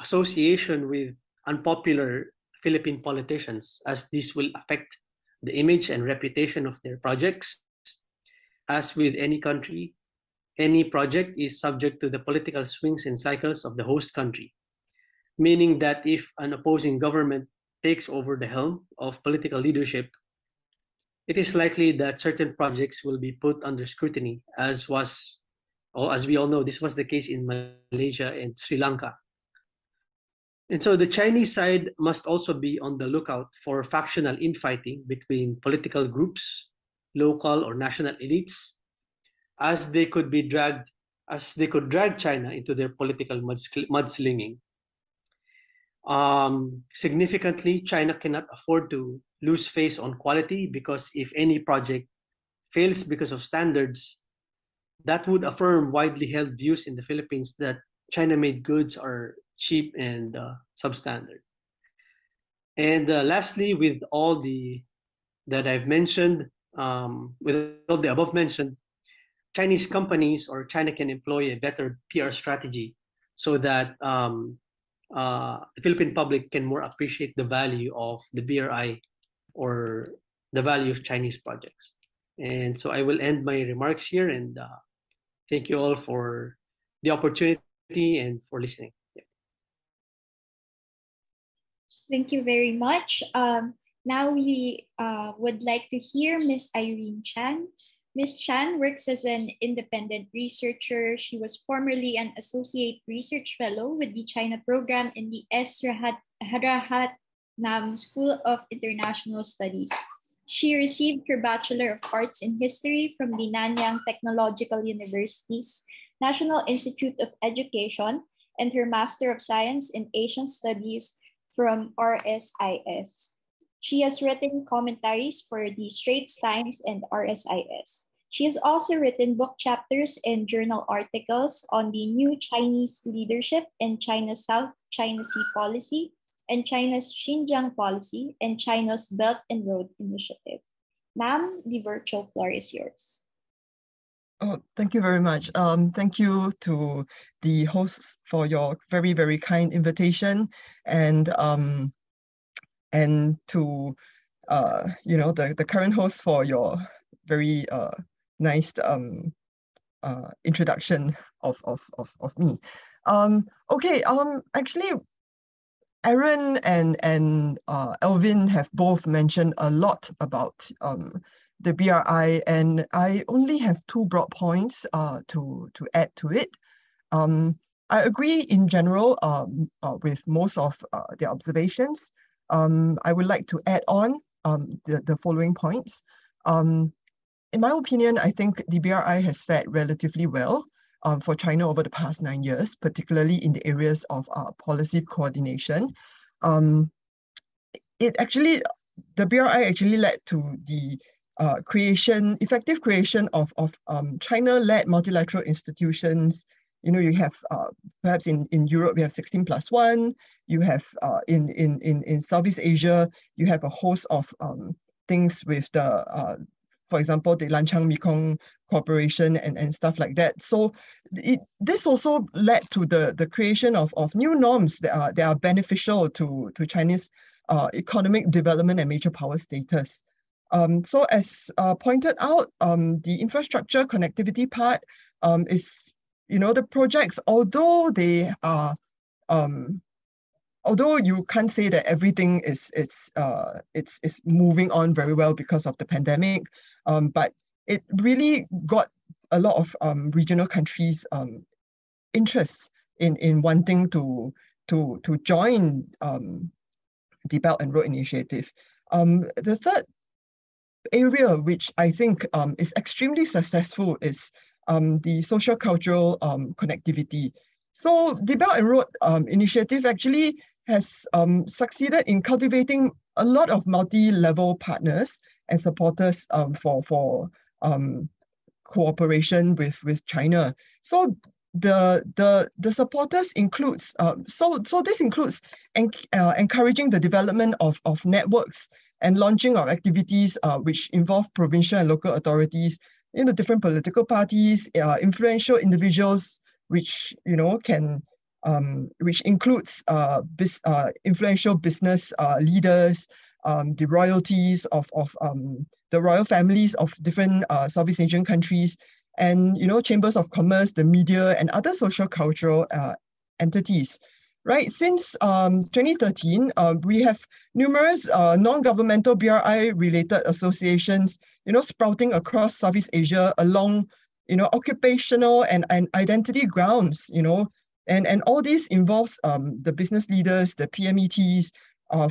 [SPEAKER 4] association with unpopular Philippine politicians, as this will affect the image and reputation of their projects. As with any country, any project is subject to the political swings and cycles of the host country, meaning that if an opposing government takes over the helm of political leadership, it is likely that certain projects will be put under scrutiny, as we all know, this was the case in Malaysia and Sri Lanka. And so the Chinese side must also be on the lookout for factional infighting between political groups, local or national elites, as they could drag China into their political mudslinging. Significantly, China cannot afford to lose face on quality, because if any project fails because of standards, that would affirm widely held views in the Philippines that China-made goods are cheap and substandard. And lastly, with all that I've mentioned, with all the above mentioned, Chinese companies or China can employ a better PR strategy so that the Philippine public can more appreciate the value of the BRI or the value of Chinese projects. And so I will end my remarks here, and thank you all for the opportunity and for listening.
[SPEAKER 1] Thank you very much. Now we would like to hear Ms. Irene Chan. Ms. Chan works as an independent researcher. She was formerly an Associate Research Fellow with the China program in the S. Rahatnam School of International Studies. She received her Bachelor of Arts in History from the Nanyang Technological University's National Institute of Education and her Master of Science in Asian Studies from RSIS. She has written commentaries for the Straits Times and RSIS. She has also written book chapters and journal articles on the new Chinese leadership and China's South China Sea policy and China's Xinjiang policy and China's Belt and Road Initiative. Ma'am, the virtual floor is yours.
[SPEAKER 5] Oh, thank you very much. Thank you to the hosts for your very, very kind invitation, and to the current host for your very nice introduction of me. Okay. Actually, Aaron and Alvin have both mentioned a lot about the BRI, and I only have two broad points to add to it. I agree in general with most of their observations. I would like to add on the following points. In my opinion, I think the BRI has fared relatively well. for China over the past 9 years, particularly in the areas of policy coordination. The BRI actually led to the effective creation of China-led multilateral institutions. You have perhaps in Europe, you have 16+1. You have in Southeast Asia, you have a host of things with for example, the Lanchang Mekong Cooperation and stuff like that. So this also led to the creation of new norms that are beneficial to Chinese economic development and major power status. So as pointed out, the infrastructure connectivity part is, the projects, although they are, although you can't say that everything is moving on very well because of the pandemic, but it really got a lot of regional countries interest in wanting to join the Belt and Road Initiative. The third area which I think is extremely successful is the social cultural connectivity. So the Belt and Road Initiative actually has succeeded in cultivating a lot of multi-level partners and supporters for cooperation with China. So the supporters includes this includes encouraging the development of networks and launching of activities which involve provincial and local authorities, different political parties, influential individuals, which which includes influential business leaders, the royalties of the royal families of different Southeast Asian countries, and chambers of commerce, the media, and other social cultural entities. Right, since 2013, we have numerous non-governmental BRI-related associations, sprouting across Southeast Asia along, occupational and identity grounds, and all this involves the business leaders, the PMETs,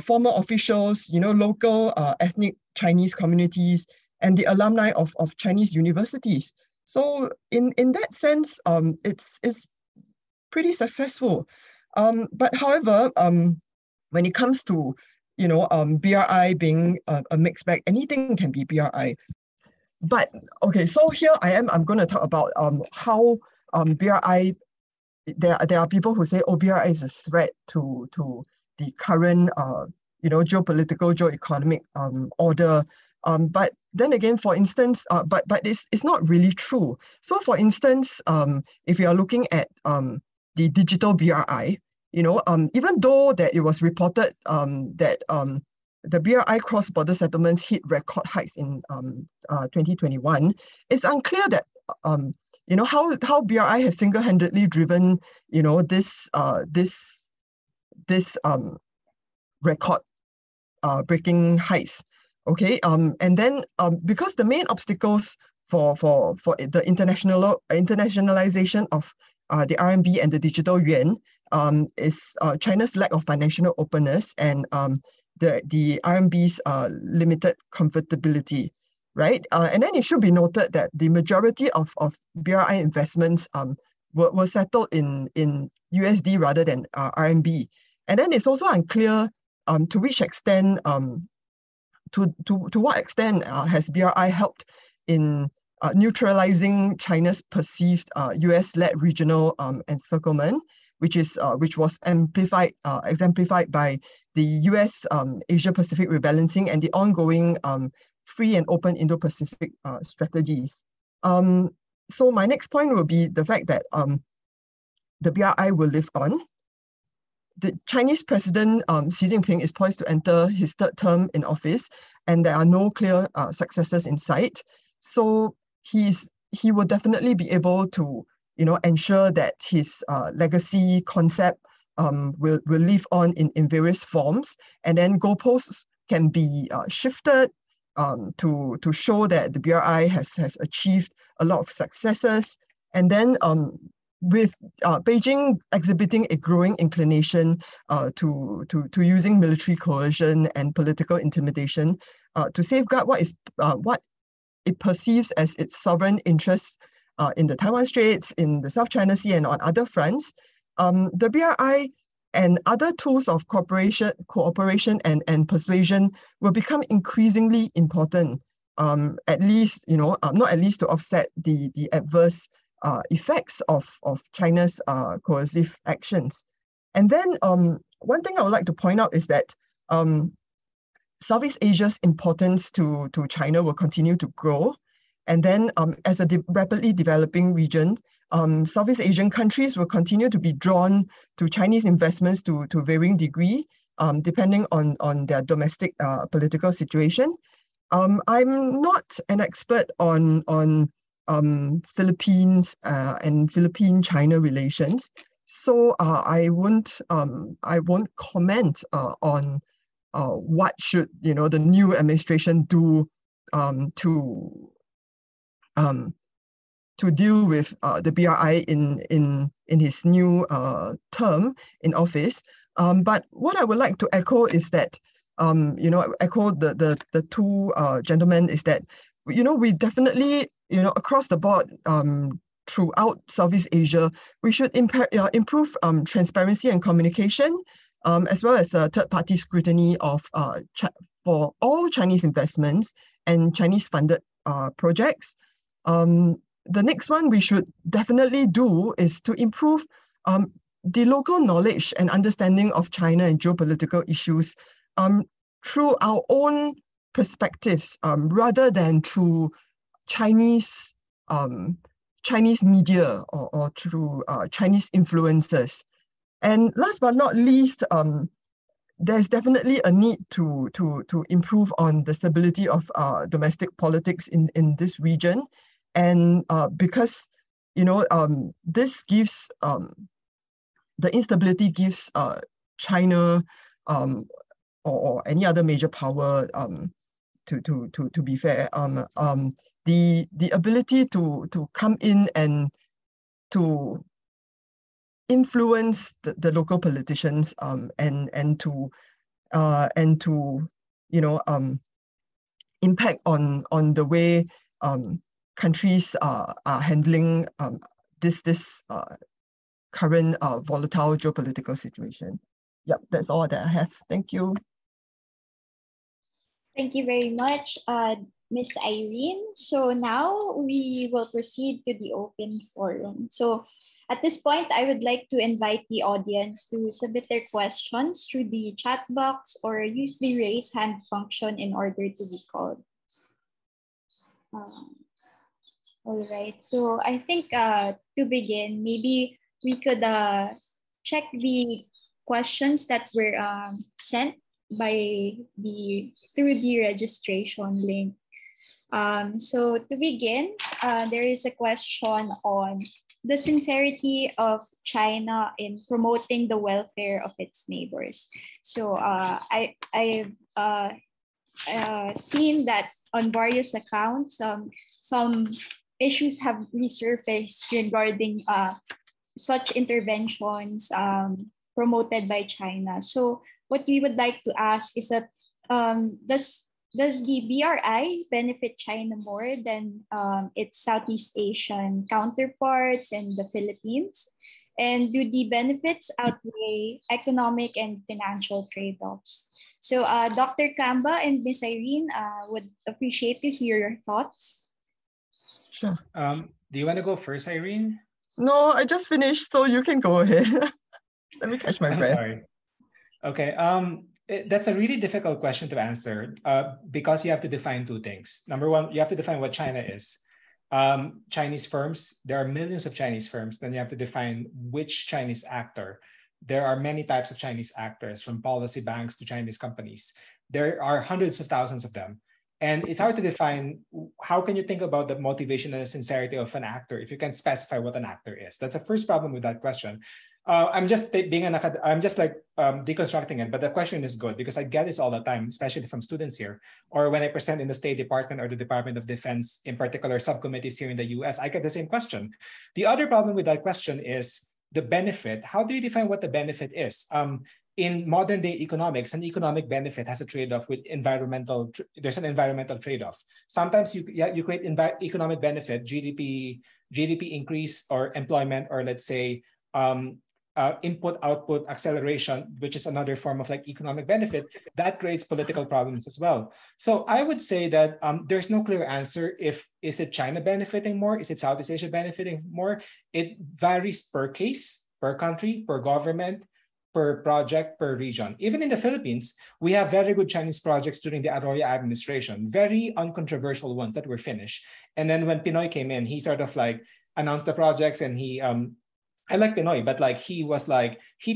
[SPEAKER 5] former officials, local ethnic Chinese communities, and the alumni of Chinese universities. So in that sense, it's pretty successful. But however, when it comes to BRI being a mixed bag, anything can be BRI. But okay, so here I'm going to talk about how BRI. There are people who say, oh, BRI is a threat to the current geopolitical, geoeconomic order. But then again, for instance, but it's not really true. So for instance, if you are looking at the digital BRI, even though that it was reported that the BRI cross-border settlements hit record heights in 2021, it's unclear that how BRI has single-handedly driven this record breaking heights. Okay, and then because the main obstacles for the internationalization of the RMB and the digital yuan is China's lack of financial openness and the RMB's limited convertibility, right? And then it should be noted that the majority of BRI investments were settled in USD rather than RMB. And then it's also unclear to which extent, to what extent has BRI helped in neutralizing China's perceived US-led regional encirclement, which was exemplified by the US Asia-Pacific rebalancing and the ongoing free and open Indo-Pacific strategies. So my next point will be the fact that the BRI will live on. The Chinese President Xi Jinping is poised to enter his third term in office, and there are no clear successors in sight. So he will definitely be able to ensure that his legacy concept will live on in various forms, and then goalposts can be shifted to show that the BRI has achieved a lot of successes. And then with Beijing exhibiting a growing inclination to using military coercion and political intimidation to safeguard what it perceives as its sovereign interests in the Taiwan Straits, in the South China Sea, and on other fronts, the BRI and other tools of cooperation and persuasion will become increasingly important, at least, not at least to offset the adverse effects of China's coercive actions. And then one thing I would like to point out is that Southeast Asia's importance to China will continue to grow. And then as a rapidly developing region, Southeast Asian countries will continue to be drawn to Chinese investments to varying degree, depending on their domestic political situation. I'm not an expert on Philippines and Philippine-China relations, so I won't comment on what should the new administration do to deal with the BRI in his new term in office. But what I would like to echo is that echo the two gentlemen, is that we definitely across the board throughout Southeast Asia, we should improve transparency and communication, as well as third-party scrutiny of for all Chinese investments and Chinese-funded projects. The next one we should definitely do is to improve the local knowledge and understanding of China and geopolitical issues through our own perspectives, rather than through Chinese media or through Chinese influencers. And last but not least, there's definitely a need to improve on the stability of domestic politics in this region, and because this gives the instability gives China or any other major power, to be fair, the ability to come in and to influence the local politicians, and to impact on the way countries are handling this current volatile geopolitical situation. Yep, that's all that I have. Thank you.
[SPEAKER 1] Thank you very much, Ms. Irene. So now we will proceed to the open forum. So at this point, I would like to invite the audience to submit their questions through the chat box or use the raise hand function in order to be called. All right, so I think to begin, maybe we could check the questions that were sent through the registration link. So to begin, there is a question on the sincerity of China in promoting the welfare of its neighbors. So I've seen that on various accounts, some issues have resurfaced regarding such interventions promoted by China. So what we would like to ask is that does the BRI benefit China more than its Southeast Asian counterparts and the Philippines? And do the benefits outweigh economic and financial trade-offs? So Dr. Camba and Ms. Irene would appreciate to hear your thoughts.
[SPEAKER 5] Sure.
[SPEAKER 3] Do you want to go first, Irene?
[SPEAKER 5] No, I just finished, so you can go ahead. Let me catch my breath.
[SPEAKER 3] Sorry. Okay. That's a really difficult question to answer because you have to define two things. Number one, you have to define what China is. Chinese firms, there are millions of Chinese firms. Then you have to define which Chinese actor. There are many types of Chinese actors, from policy banks to Chinese companies. There are hundreds of thousands of them. And it's hard to define. How can you think about the motivation and the sincerity of an actor if you can specify what an actor is? That's the first problem with that question. I'm just deconstructing it, but the question is good because I get this all the time, especially from students here, or when I present in the State Department or the Department of Defense, in particular subcommittees here in the US, I get the same question. The other problem with that question is the benefit. How do you define what the benefit is? in modern day economics, an economic benefit has a trade-off with environmental. There's an environmental trade-off. Sometimes you create economic benefit, GDP increase or employment, or let's say input-output acceleration, which is another form of like economic benefit, that creates political problems as well. So I would say that there's no clear answer. Is it China benefiting more? Is it Southeast Asia benefiting more? It varies per case, per country, per government, per project, per region. Even in the Philippines, we have very good Chinese projects during the Arroyo administration, very uncontroversial ones that were finished. And then when Pinoy came in, he sort of like announced the projects, and he I like Pinoy, but like he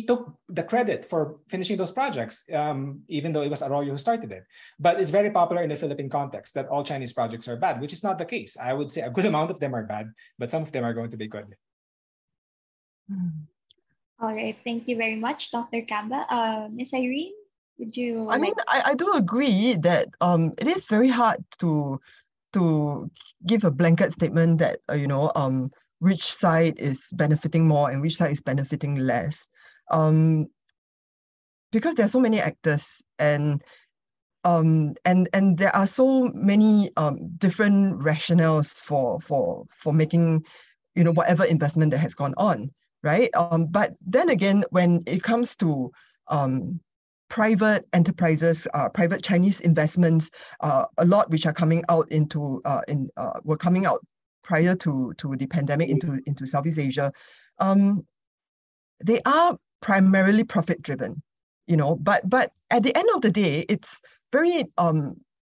[SPEAKER 3] took the credit for finishing those projects, even though it was Arroyo who started it. But it's very popular in the Philippine context that all Chinese projects are bad, which is not the case. I would say a good amount of them are bad, but some of them are going to be good.
[SPEAKER 1] All right, thank you very much, Dr. Camba. Ms. Irene, would you?
[SPEAKER 5] I mean, I do agree that it is very hard to give a blanket statement that which side is benefiting more and which side is benefiting less, because there are so many actors, and there are so many different rationales for making whatever investment that has gone on, right? But then again, when it comes to private enterprises, private Chinese investments, a lot which are coming out were coming out prior to the pandemic into Southeast Asia, they are primarily profit driven, but at the end of the day, it's very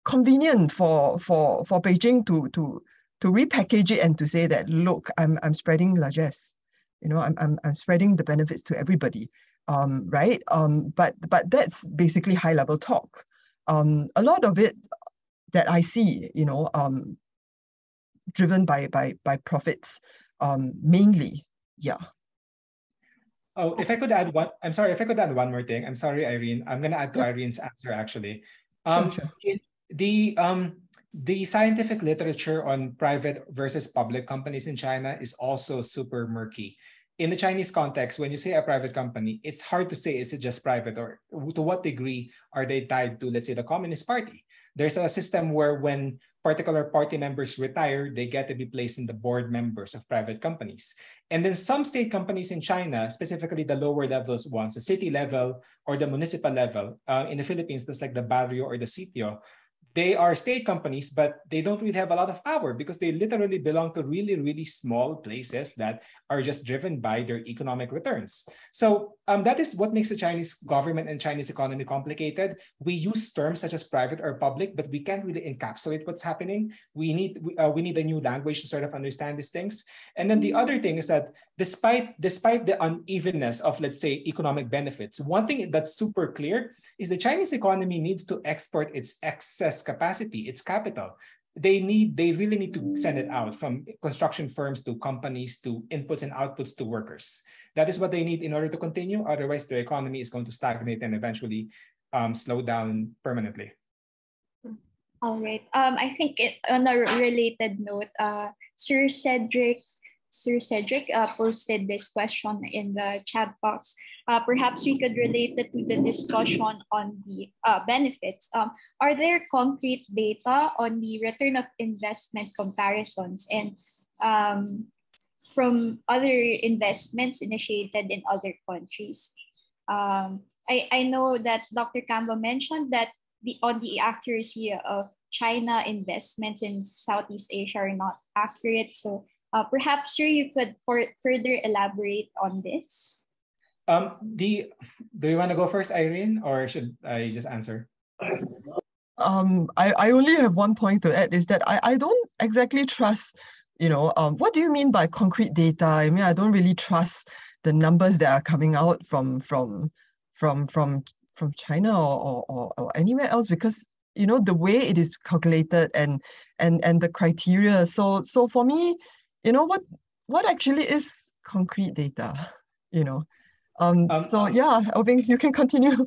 [SPEAKER 5] convenient for Beijing to repackage it and to say that, look, I'm spreading largesse, I'm spreading the benefits to everybody, right? But that's basically high level talk. A lot of it that I see, driven by profits, mainly, yeah.
[SPEAKER 3] Oh, if I could add one, I'm sorry, if I could add one more thing. I'm sorry, Irene. I'm gonna add to Irene's answer actually.
[SPEAKER 5] Sure.
[SPEAKER 3] The scientific literature on private versus public companies in China is also super murky. In the Chinese context, when you say a private company, it's hard to say, is it just private, or to what degree are they tied to, let's say, the Communist Party? There's a system where when particular party members retire, they get to be placed in the board members of private companies. And then some state companies in China, specifically the lower levels ones, the city level or the municipal level, in the Philippines, that's like the barrio or the sitio, they are state companies, but they don't really have a lot of power because they literally belong to really, really small places that are just driven by their economic returns. So that is what makes the Chinese government and Chinese economy complicated. We use terms such as private or public, but we can't really encapsulate what's happening. We need a new language to sort of understand these things. And then the other thing is that despite the unevenness of, let's say, economic benefits, one thing that's super clear is the Chinese economy needs to export its excess capacity, its capital. They really need to send it out from construction firms to companies to inputs and outputs to workers. That is what they need in order to continue. Otherwise, the economy is going to stagnate and eventually slow down permanently.
[SPEAKER 1] All right. I think on a related note, Sir Cedric posted this question in the chat box. Perhaps we could relate it to the discussion on the benefits. Are there concrete data on the return of investment comparisons and from other investments initiated in other countries? I know that Dr. Camba mentioned that on the accuracy of China investments in Southeast Asia are not accurate. So perhaps, sir, you could further elaborate on this.
[SPEAKER 3] Do you want to go first, Irene, or should I just answer?
[SPEAKER 5] I only have one point to add, is that I don't exactly trust, what do you mean by concrete data? I mean, I don't really trust the numbers that are coming out from China or anywhere else, because the way it is calculated and the criteria. So for me, what actually is concrete data? So yeah, Alvin, you can continue.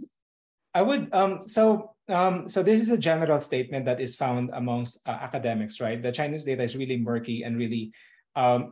[SPEAKER 3] I would so this is a general statement that is found amongst academics, right? The Chinese data is really murky and really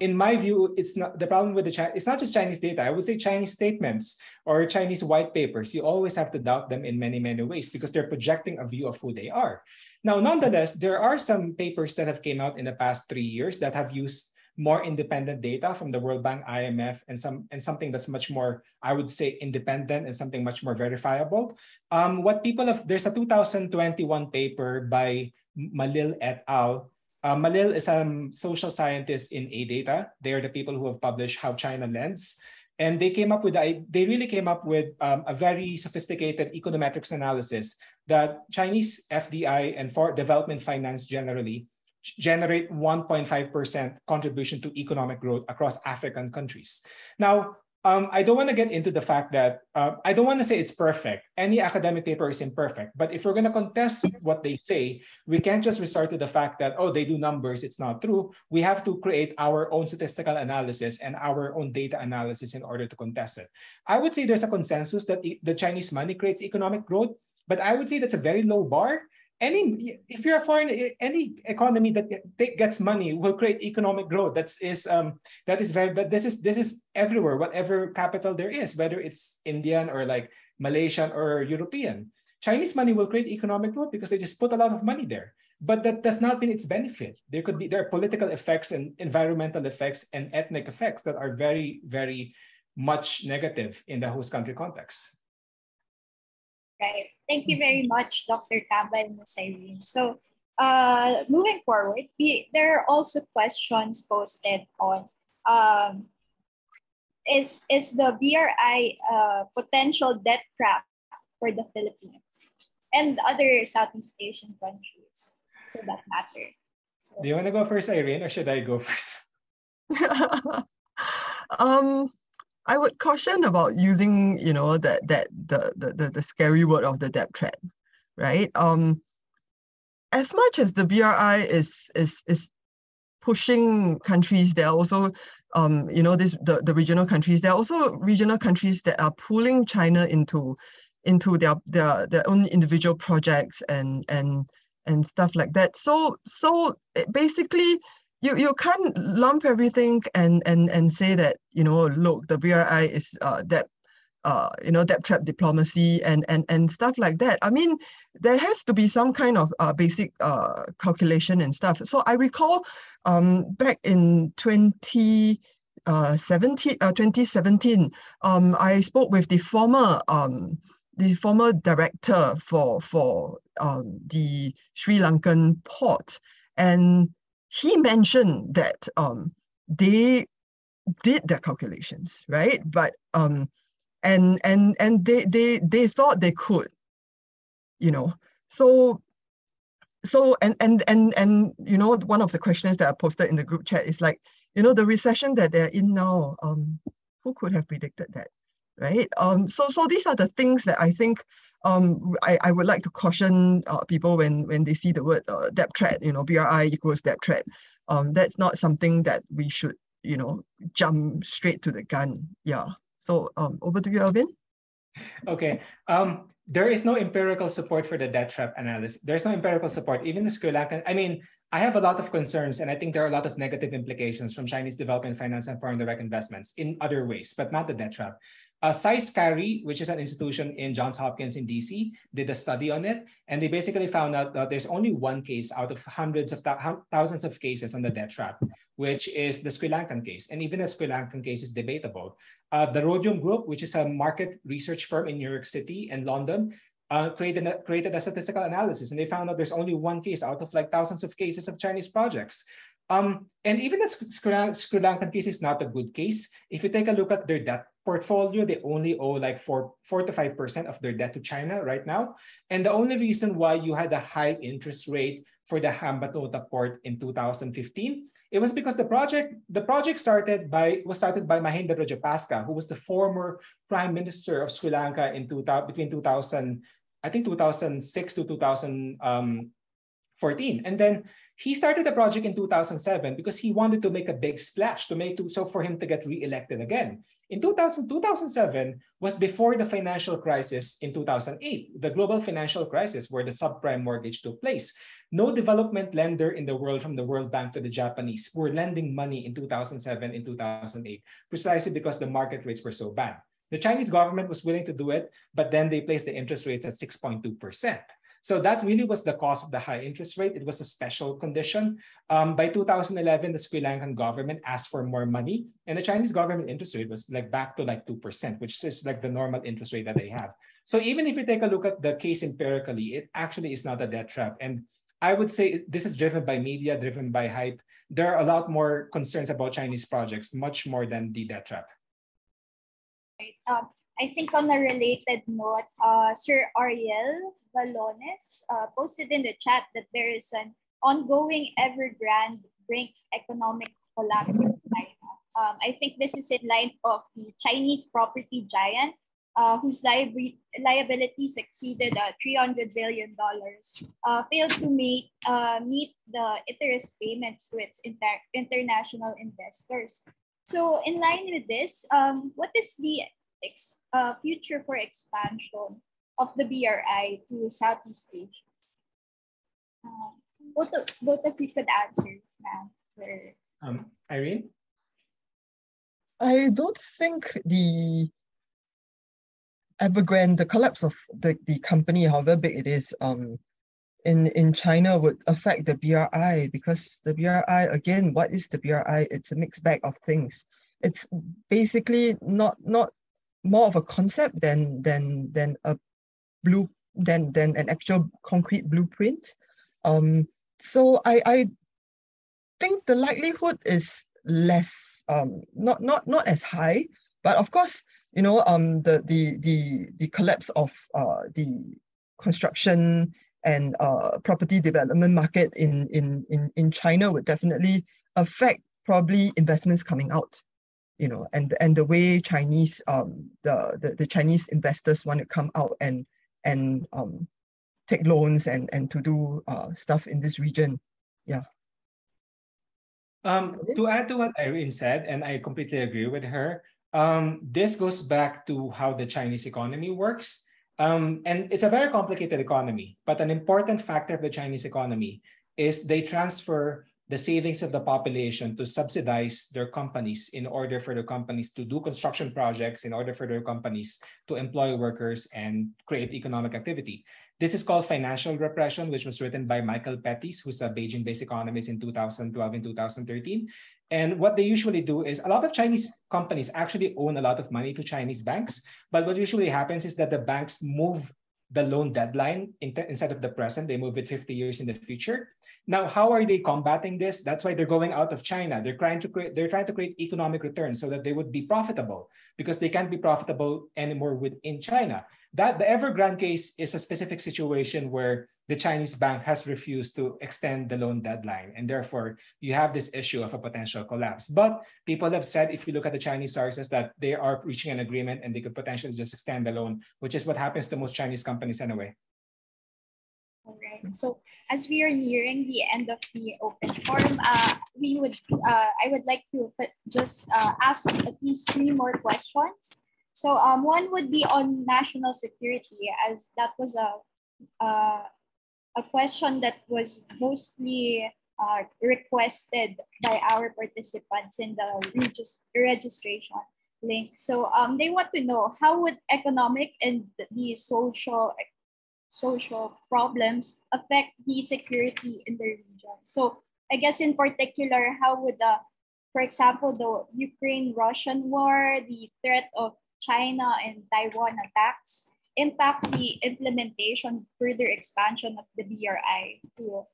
[SPEAKER 3] In my view, it's not the problem with it's not just Chinese data. I would say Chinese statements or Chinese white papers. You always have to doubt them in many, many ways because they're projecting a view of who they are. Now, nonetheless, there are some papers that have came out in the past 3 years that have used more independent data from the World Bank, IMF, and something that's much more, I would say, independent and something much more verifiable. There's a 2021 paper by Malil et al. Malil is a social scientist in A-Data. They are the people who have published How China Lends. And they really came up with a very sophisticated econometrics analysis that Chinese FDI and for development finance generally generate 1.5% contribution to economic growth across African countries. Now, I don't want to get into the fact that, I don't want to say it's perfect. Any academic paper is imperfect. But if we're going to contest what they say, we can't just resort to the fact that, oh, they do numbers, it's not true. We have to create our own statistical analysis and our own data analysis in order to contest it. I would say there's a consensus that the Chinese money creates economic growth, but I would say that's a very low bar. If you're a foreign, any economy that gets money will create economic growth. This is everywhere, whatever capital there is, whether it's Indian or like Malaysian or European. Chinese money will create economic growth because they just put a lot of money there. But that does not mean it's benefit. There are political effects and environmental effects and ethnic effects that are very, very much negative in the host country context.
[SPEAKER 1] Right. Thank you very much, Dr. Camba and Ms. Irene. So moving forward, there are also questions posted on is the BRI potential debt trap for the Philippines and other Southeast Asian countries for that matter. So,
[SPEAKER 3] do you want to go first, Irene, or should I go first?
[SPEAKER 5] I would caution about using, the scary word of the debt trap, right? As much as the BRI is pushing countries, there are also, the regional countries. There are also regional countries that are pulling China into their own individual projects and stuff like that. So basically, you can't lump everything and say that, look, the BRI is debt trap diplomacy and stuff like that. I mean, there has to be some kind of basic calculation and stuff. So I recall back in 2017, I spoke with the former director for the Sri Lankan port, and he mentioned that they did their calculations, right? But and they thought they could, So one of the questions that I posted in the group chat is like, the recession that they're in now, who could have predicted that, right? So these are the things that I think I would like to caution people when they see the word debt trap, BRI equals debt trap. That's not something that we should, jump straight to the gun. Yeah. So over to you, Alvin.
[SPEAKER 3] Okay. There is no empirical support for the debt trap analysis. There's no empirical support. Even the Sri Lankan, I have a lot of concerns, and I think there are a lot of negative implications from Chinese development finance and foreign direct investments in other ways, but not the debt trap. Size Carry, which is an institution in Johns Hopkins in DC, did a study on it, and they basically found out that there's only one case out of hundreds of thousands of cases on the debt trap, which is the Sri Lankan case. And even the Sri Lankan case is debatable. The Rhodium Group, which is a market research firm in New York City and London, created a statistical analysis, and they found out there's only one case out of like thousands of cases of Chinese projects. And even the Sri Lankan case is not a good case. If you take a look at their debt portfolio, they only owe like 4 to 5% of their debt to China right now. And the only reason why you had a high interest rate for the Hambantota port in 2015, it was because the project was started by Mahinda Rajapaksa, who was the former prime minister of Sri Lanka between 2006 to 2014. And then He started the project in 2007 because he wanted to make a big splash so for him to get re-elected again. In 2007 was before the financial crisis in 2008, the global financial crisis where the subprime mortgage took place. No development lender in the world, from the World Bank to the Japanese, were lending money in 2007 and 2008, precisely because the market rates were so bad. The Chinese government was willing to do it, but then they placed the interest rates at 6.2%. So that really was the cause of the high interest rate. It was a special condition. By 2011, the Sri Lankan government asked for more money, and the Chinese government interest rate was like back to like 2%, which is like the normal interest rate that they have. So even if you take a look at the case empirically, it actually is not a debt trap. And I would say this is driven by media, driven by hype. There are a lot more concerns about Chinese projects, much more than the debt trap.
[SPEAKER 1] I think on a related note, Sir Ariel Balones posted in the chat that there is an ongoing Evergrande brink economic collapse in China. I think this is in line of the Chinese property giant whose liabilities exceeded $300 billion, failed to meet the interest payments to its international investors. So in line with this, what is the future for expansion of the BRI to Southeast Asia? Both of you could answer now.
[SPEAKER 3] Irene?
[SPEAKER 5] I don't think the Evergrande, the collapse of the company, however big it is, in China would affect the BRI, because the BRI, again, what is the BRI? It's a mixed bag of things. It's basically not more of a concept than an actual concrete blueprint. So I think the likelihood is less, not as high, but of course, you know, the collapse of the construction and property development market in China would definitely affect probably investments coming out, you know, and the way Chinese the Chinese investors want to come out and take loans and to do stuff in this region. Yeah.
[SPEAKER 3] To add to what Irene said, and I completely agree with her, this goes back to how the Chinese economy works. And it's a very complicated economy, but an important factor of the Chinese economy is they transfer the savings of the population to subsidize their companies in order for their companies to do construction projects, in order for their companies to employ workers and create economic activity. This is called financial repression, which was written by Michael Pettis, who's a Beijing-based economist in 2012 and 2013. And what they usually do is a lot of Chinese companies actually own a lot of money to Chinese banks. But what usually happens is that the banks move the loan deadline instead of the present. They move it 50 years in the future. Now, how are they combating this? That's why they're going out of China. They're trying to create economic returns so that they would be profitable, because they can't be profitable anymore within China. That the Evergrande case is a specific situation where the Chinese bank has refused to extend the loan deadline, and therefore you have this issue of a potential collapse. But people have said, if you look at the Chinese sources, that they are reaching an agreement and they could potentially just extend the loan, which is what happens to most Chinese companies anyway.
[SPEAKER 1] All right. So as we are nearing the end of the open forum, I would like to just ask at least 3 more questions. So one would be on national security, as that was a question that was mostly requested by our participants in the registration link. So they want to know, how would economic and the social problems affect the security in the region? So I guess in particular, how would for example, the Ukraine-Russian war, the threat of China and Taiwan attacks impact the implementation, further expansion of the BRI to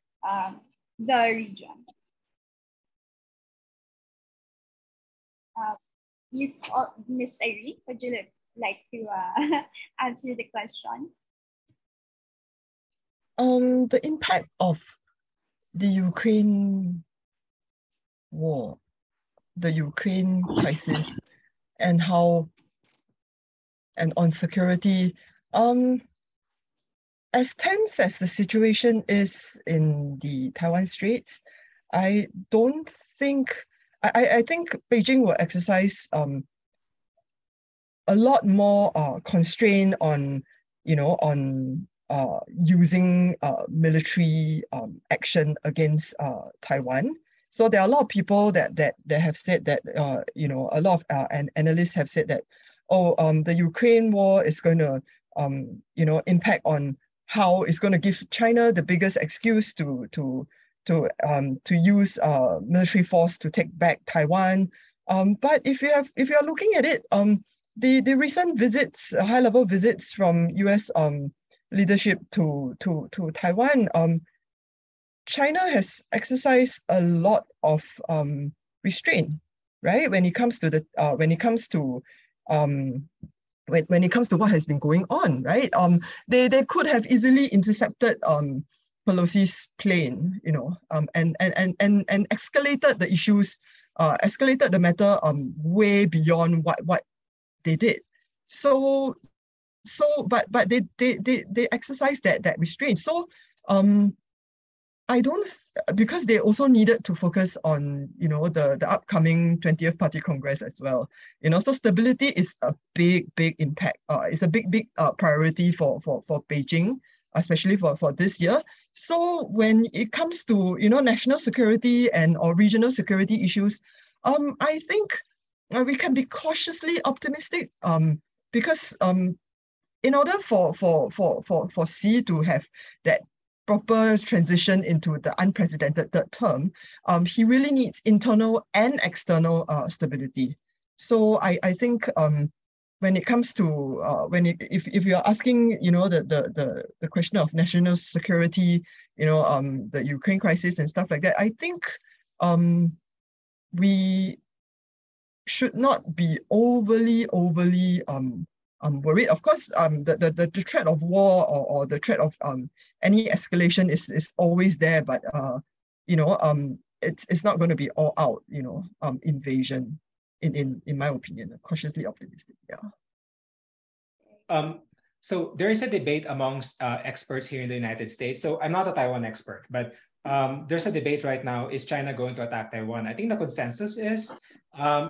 [SPEAKER 1] the region? Ms. Irene, would you like to answer the question?
[SPEAKER 5] The impact of the Ukraine war, the Ukraine crisis, and on security. as tense as the situation is in the Taiwan Straits, I don't think, I think Beijing will exercise a lot more constraint on, on using military action against Taiwan. So there are a lot of people that have said that, a lot of analysts have said that, the Ukraine war is going to, impact on how it's going to give China the biggest excuse to use military force to take back Taiwan. But if you are looking at it, the recent visits, high-level visits from U.S. Leadership to Taiwan, China has exercised a lot of restraint, right? When it comes to when it comes to what has been going on, right? They could have easily intercepted Pelosi's plane, and escalated the issues, escalated the matter way beyond what they did. But they exercised that restraint. So I don't, because they also needed to focus on, the upcoming 20th Party Congress as well. So stability is a big impact. It's a big priority for Beijing, especially for this year. So when it comes to, national security or regional security issues, I think we can be cautiously optimistic, because in order for Xi to have that proper transition into the unprecedented third term, he really needs internal and external stability. So I think when it comes to if you're asking, the question of national security, the Ukraine crisis and stuff like that, I think we should not be overly worried. Of course, the threat of war or the threat of any escalation is always there, but it's not going to be all out, invasion. In my opinion, cautiously optimistic. Yeah.
[SPEAKER 3] So there is a debate amongst experts here in the United States. So I'm not a Taiwan expert, but there's a debate right now: is China going to attack Taiwan? I think the consensus is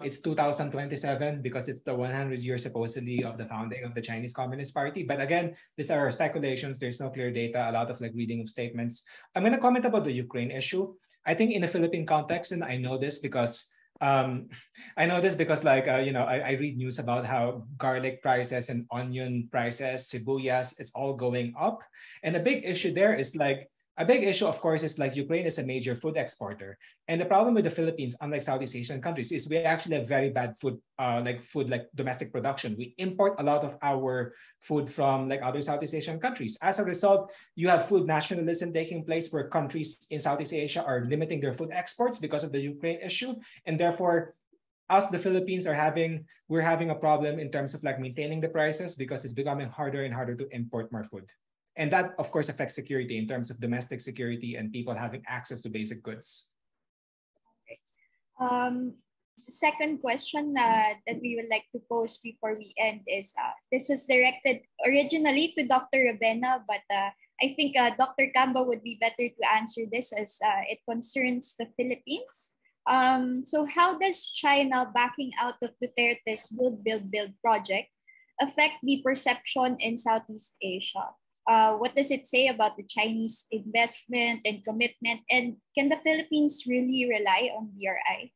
[SPEAKER 3] it's 2027 because it's the 100 years supposedly of the founding of the Chinese Communist Party. But again, these are speculations. There's no clear data, a lot of reading of statements. I'm going to comment about the Ukraine issue. I think in the Philippine context, and I know this because I read news about how garlic prices and onion prices, sibuyas, it's all going up. And the big issue there is a big issue, of course, is Ukraine is a major food exporter. And the problem with the Philippines, unlike Southeast Asian countries, is we actually have very bad food domestic production. We import a lot of our food from other Southeast Asian countries. As a result, you have food nationalism taking place where countries in Southeast Asia are limiting their food exports because of the Ukraine issue. And therefore, us, the Philippines, we're having a problem in terms of maintaining the prices because it's becoming harder and harder to import more food. And that, of course, affects security in terms of domestic security and people having access to basic goods.
[SPEAKER 1] Okay. The second question that we would like to pose before we end is, this was directed originally to Dr. Rabena, but I think Dr. Camba would be better to answer this as it concerns the Philippines. So how does China backing out of Duterte's Build project affect the perception in Southeast Asia? What does it say about the Chinese investment and commitment? And can the Philippines really rely on BRI?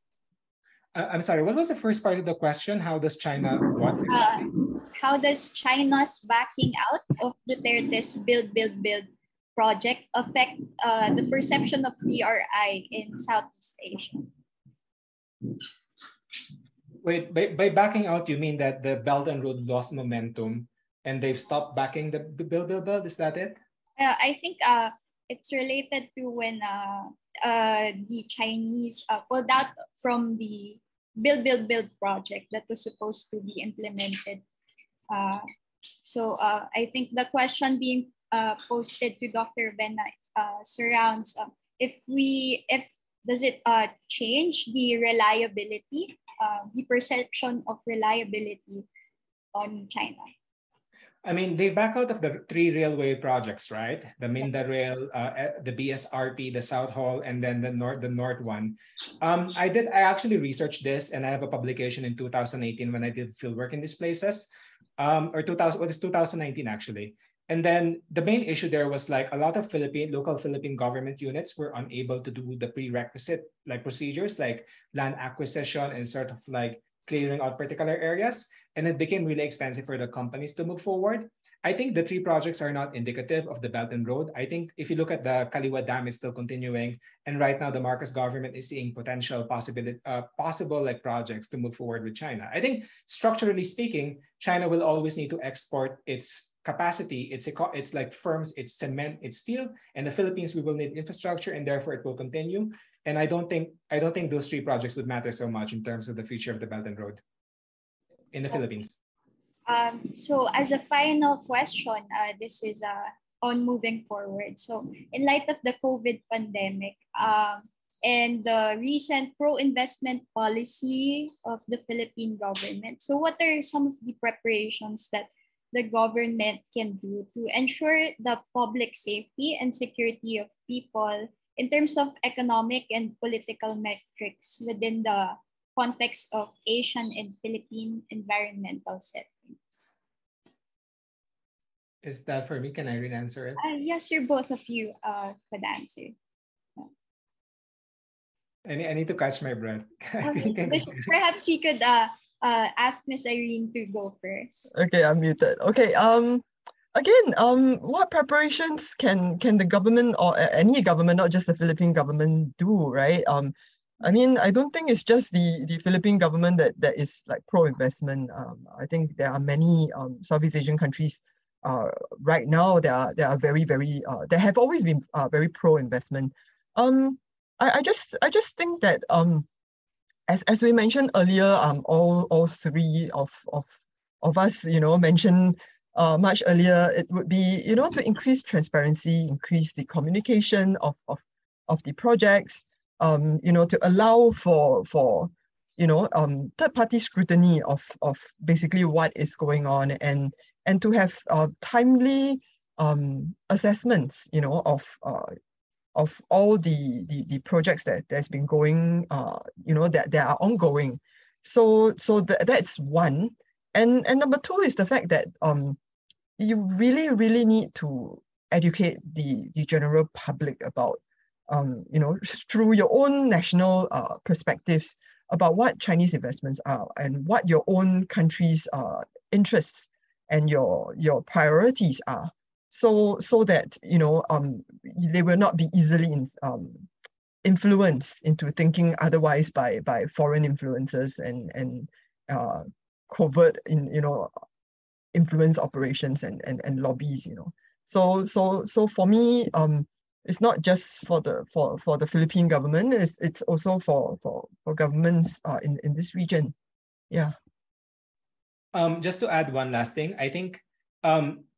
[SPEAKER 3] I'm sorry, what was the first part of the question? How does China what?
[SPEAKER 1] How does China's backing out of Duterte's Build project affect the perception of BRI in Southeast Asia?
[SPEAKER 3] Wait, by backing out, you mean that the Belt and Road lost momentum and they've stopped backing the Build? Is that it?
[SPEAKER 1] I think it's related to when the Chinese pulled out from the Build project that was supposed to be implemented. So I think the question being posted to Dr. Rabena surrounds if does it change the reliability, the perception of reliability on China?
[SPEAKER 3] I mean, they back out of the 3 railway projects, right? The Minda Rail, the BSRP, the South Hall, and then the North one. I actually researched this, and I have a publication in 2018 when I did fieldwork in these places, or 2019 actually. And then the main issue there was like a lot of local Philippine government units were unable to do the prerequisite like procedures like land acquisition and sort of like clearing out particular areas. And it became really expensive for the companies to move forward. I think the 3 projects are not indicative of the Belt and Road. I think if you look at the Kaliwa Dam, it's still continuing. And right now, the Marcos government is seeing possible like projects to move forward with China. I think structurally speaking, China will always need to export its capacity, it's like firms, it's cement, it's steel, and the Philippines, we will need infrastructure, and therefore it will continue. And I don't think those 3 projects would matter so much in terms of the future of the Belt and Road in the Philippines.
[SPEAKER 1] So as a final question, this is on moving forward. So in light of the COVID pandemic and the recent pro-investment policy of the Philippine government, so what are some of the preparations that the government can do to ensure the public safety and security of people in terms of economic and political metrics within the context of Asian and Philippine environmental settings?
[SPEAKER 3] Is that for me? Can I answer it?
[SPEAKER 1] Yes, sir, both of you could answer.
[SPEAKER 3] I need to catch my breath.
[SPEAKER 1] Okay. Perhaps we could ask Miss Irene to go first.
[SPEAKER 5] Okay, I'm muted. Okay, again, what preparations can the government or any government, not just the Philippine government, do, right? I mean, I don't think it's just the Philippine government that is like pro-investment. I think there are many Southeast Asian countries right now that are very, very, that have always been very pro-investment. I just think that as we mentioned earlier, all 3 of us, mentioned much earlier, it would be, to increase transparency, increase the communication of the projects, to allow for third-party scrutiny of basically what is going on, and to have timely assessments, of all the projects that's been going, that are ongoing. So that's one. And number 2 is the fact that you really, really need to educate the general public about, through your own national perspectives about what Chinese investments are and what your own country's interests and your priorities are. So that, they will not be easily influenced into thinking otherwise by foreign influences and covert influence operations and lobbies, So for me, it's not just for the Philippine government, it's also for governments in this region. Yeah.
[SPEAKER 3] Just to add one last thing, I think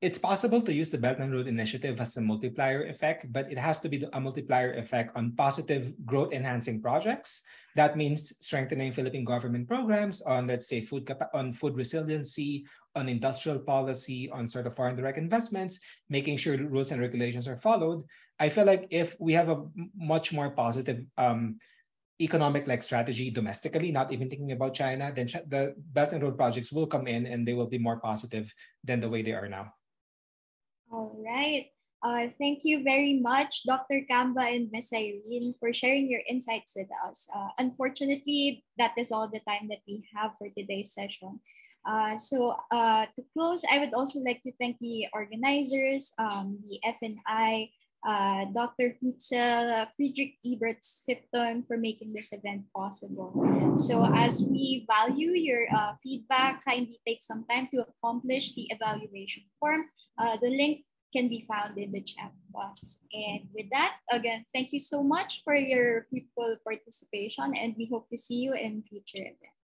[SPEAKER 3] it's possible to use the Belt and Road Initiative as a multiplier effect, but it has to be a multiplier effect on positive growth-enhancing projects. That means strengthening Philippine government programs on, let's say, food resiliency, on industrial policy, on sort of foreign direct investments, making sure rules and regulations are followed. I feel like if we have a much more positive economic strategy domestically, not even thinking about China, then the Belt and Road projects will come in and they will be more positive than the way they are now.
[SPEAKER 1] All right. Thank you very much, Dr. Camba and Ms. Irene, for sharing your insights with us. Unfortunately, that is all the time that we have for today's session. So to close, I would also like to thank the organizers, the FNI, Dr. Hutzel, Friedrich Ebert Stiftung for making this event possible. So as we value your feedback, kindly take some time to accomplish the evaluation form. The link can be found in the chat box. And with that, again, thank you so much for your fruitful participation, and we hope to see you in future events.